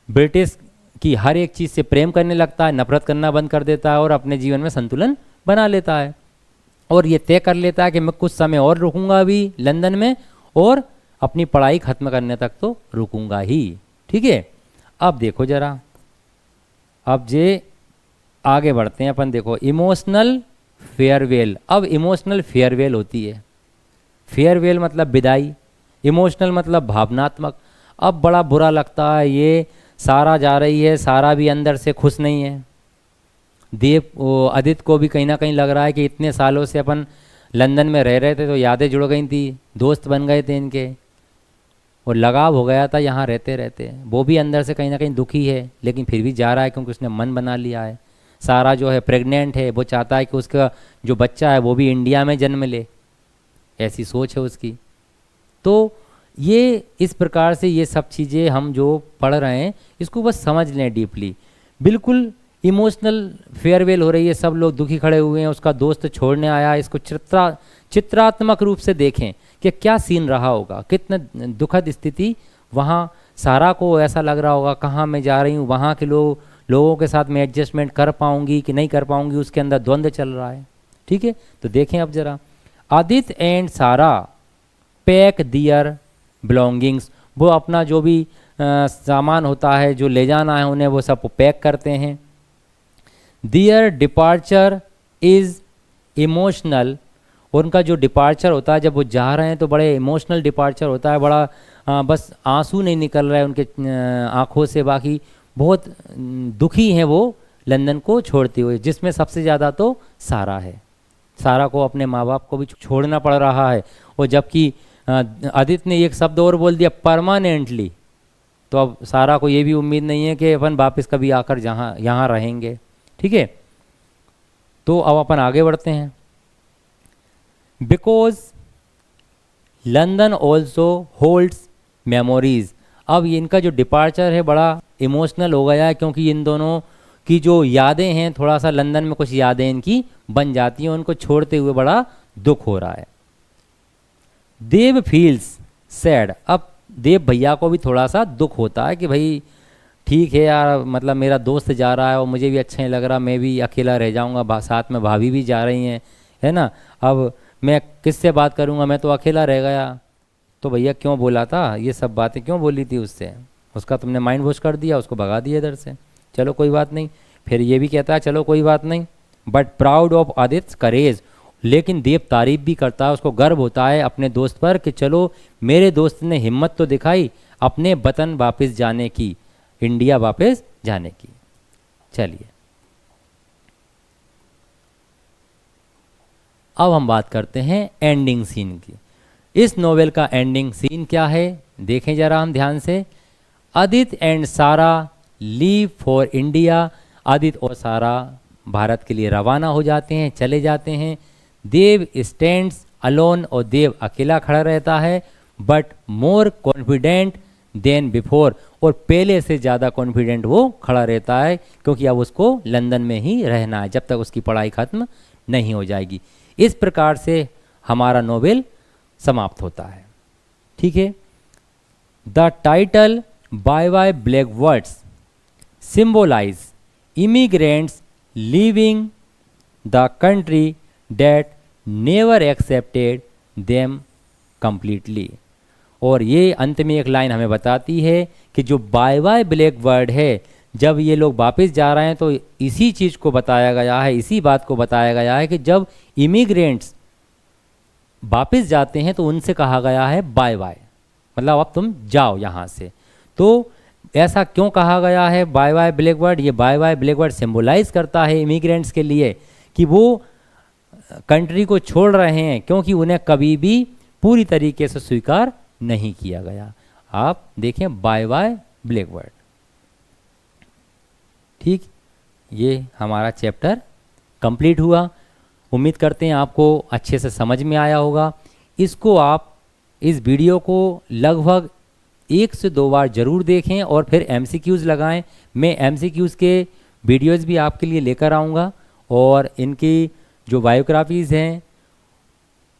ब्रिटिश कि हर एक चीज़ से प्रेम करने लगता है, नफरत करना बंद कर देता है और अपने जीवन में संतुलन बना लेता है। और ये तय कर लेता है कि मैं कुछ समय और रुकूंगा अभी लंदन में और अपनी पढ़ाई ख़त्म करने तक तो रुकूंगा ही। ठीक है, अब देखो ज़रा, अब जे आगे बढ़ते हैं अपन। देखो इमोशनल फेयरवेल। अब इमोशनल फेयरवेल होती है। फेयरवेल मतलब विदाई, इमोशनल मतलब भावनात्मक। अब बड़ा बुरा लगता है, ये सारा जा रही है, सारा भी अंदर से खुश नहीं है। आदित्य को भी कहीं ना कहीं लग रहा है कि इतने सालों से अपन लंदन में रह रहे थे तो यादें जुड़ गई थी, दोस्त बन गए थे इनके और लगाव हो गया था यहाँ रहते रहते। वो भी अंदर से कहीं ना कहीं दुखी है, लेकिन फिर भी जा रहा है क्योंकि उसने मन बना लिया है। सारा जो है प्रेग्नेंट है, वो चाहता है कि उसका जो बच्चा है वो भी इंडिया में जन्म ले, ऐसी सोच है उसकी। तो ये इस प्रकार से ये सब चीज़ें हम जो पढ़ रहे हैं इसको बस समझ लें डीपली। बिल्कुल इमोशनल फेयरवेल हो रही है, सब लोग दुखी खड़े हुए हैं, उसका दोस्त छोड़ने आया। इसको चित्रात्मक रूप से देखें कि क्या सीन रहा होगा, कितना दुखद स्थिति। वहाँ सारा को ऐसा लग रहा होगा कहाँ मैं जा रही हूँ, वहाँ के लोगों के साथ मैं एडजस्टमेंट कर पाऊँगी कि नहीं कर पाऊँगी, उसके अंदर द्वंद्व चल रहा है। ठीक है, तो देखें अब ज़रा। आदित्य एंड सारा पैक दियर बिलोंगिंग्स। वो अपना जो भी सामान होता है जो ले जाना है उन्हें, वो सब पैक करते हैं। दियर डिपार्चर इज़ इमोशनल। और उनका जो डिपार्चर होता है, जब वो जा रहे हैं तो बड़े इमोशनल डिपार्चर होता है, बड़ा बस आंसू नहीं निकल रहा है उनके आँखों से, बाकी बहुत दुखी हैं वो लंदन को छोड़ते हुए। जिसमें सबसे ज़्यादा तो सारा है। सारा को अपने माँ बाप को भी छोड़ना पड़ रहा है। और जबकि आदित्य ने एक शब्द और बोल दिया, परमानेंटली। तो अब सारा को ये भी उम्मीद नहीं है कि अपन वापस कभी आकर यहाँ रहेंगे। ठीक है, तो अब अपन आगे बढ़ते हैं। Because London also holds memories. अब इनका जो डिपार्चर है बड़ा इमोशनल हो गया है, क्योंकि इन दोनों की जो यादें हैं, थोड़ा सा लंदन में कुछ यादें इनकी बन जाती हैं, उनको छोड़ते हुए बड़ा दुख हो रहा है। देव फील्स सैड। अब देव भैया को भी थोड़ा सा दुख होता है कि भाई ठीक है यार, मतलब मेरा दोस्त जा रहा है और मुझे भी अच्छा नहीं लग रहा, मैं भी अकेला रह जाऊंगा, साथ में भाभी भी जा रही हैं, है ना। अब मैं किससे बात करूंगा, मैं तो अकेला रह गया। तो भैया क्यों बोला था, ये सब बातें क्यों बोली थी उससे, उसका तुमने माइंड वॉश कर दिया, उसको भगा दिया इधर से। चलो कोई बात नहीं। फिर ये भी कहता है चलो कोई बात नहीं, बट प्राउड ऑफ आदित्य करेज। लेकिन देव तारीफ भी करता है, उसको गर्व होता है अपने दोस्त पर कि चलो मेरे दोस्त ने हिम्मत तो दिखाई अपने वतन वापस जाने की, इंडिया वापस जाने की। चलिए अब हम बात करते हैं एंडिंग सीन की। इस नोवेल का एंडिंग सीन क्या है, देखें जरा हम ध्यान से। आदित्य एंड सारा लीव फॉर इंडिया। आदित्य और सारा भारत के लिए रवाना हो जाते हैं, चले जाते हैं। Dev stands alone. और देव अकेला खड़ा रहता है, but more confident than before. और पहले से ज़्यादा कॉन्फिडेंट वो खड़ा रहता है, क्योंकि अब उसको लंदन में ही रहना है जब तक उसकी पढ़ाई ख़त्म नहीं हो जाएगी। इस प्रकार से हमारा नोवेल समाप्त होता है। ठीक है। The title bye bye blackbirds symbolise immigrants leaving the country that never accepted them completely. और ये अंत में एक लाइन हमें बताती है कि जो बाय बाय ब्लैक वर्ड है, जब ये लोग वापस जा रहे हैं तो इसी चीज़ को बताया गया है, इसी बात को बताया गया है कि जब इमिग्रेंट्स वापस जाते हैं तो उनसे कहा गया है बाय बाय, मतलब अब तुम जाओ यहाँ से। तो ऐसा क्यों कहा गया है बाय बाय ब्लैक वर्ड? ये bye bye blackbird symbolise करता है इमिग्रेंट्स के लिए कि वो कंट्री को छोड़ रहे हैं, क्योंकि उन्हें कभी भी पूरी तरीके से स्वीकार नहीं किया गया। आप देखें बाय बाय ब्लैक वर्ड। ठीक, ये हमारा चैप्टर कंप्लीट हुआ। उम्मीद करते हैं आपको अच्छे से समझ में आया होगा। इसको आप इस वीडियो को लगभग 1 से 2 बार ज़रूर देखें और फिर MCQs लगाएं। मैं MCQs के वीडियोज़ भी आपके लिए लेकर आऊँगा और इनकी जो बायोग्राफीज़ हैं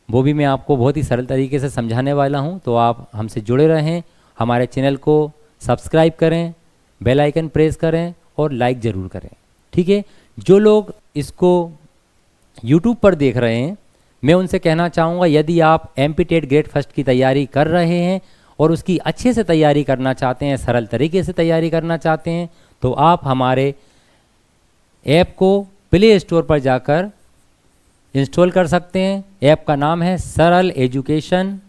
वो भी मैं आपको बहुत ही सरल तरीके से समझाने वाला हूँ। तो आप हमसे जुड़े रहें, हमारे चैनल को सब्सक्राइब करें, बेल आइकन प्रेस करें और लाइक ज़रूर करें। ठीक है, जो लोग इसको यूट्यूब पर देख रहे हैं, मैं उनसे कहना चाहूँगा, यदि आप एमपी टेट ग्रेड फर्स्ट की तैयारी कर रहे हैं और उसकी अच्छे से तैयारी करना चाहते हैं, सरल तरीके से तैयारी करना चाहते हैं, तो आप हमारे ऐप को प्ले स्टोर पर जाकर इंस्टॉल कर सकते हैं। ऐप का नाम है सरल एजुकेशन।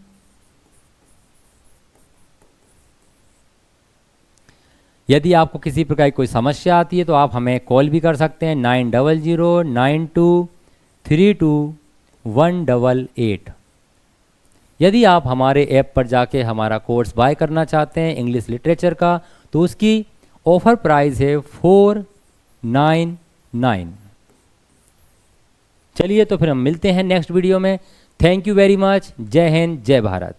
यदि आपको किसी प्रकार की कोई समस्या आती है तो आप हमें कॉल भी कर सकते हैं 9009232188। यदि आप हमारे ऐप पर जाके हमारा कोर्स बाय करना चाहते हैं इंग्लिश लिटरेचर का, तो उसकी ऑफर प्राइस है 499। चलिए, तो फिर हम मिलते हैं नेक्स्ट वीडियो में। Thank you very much. जय हिंद, जय भारत।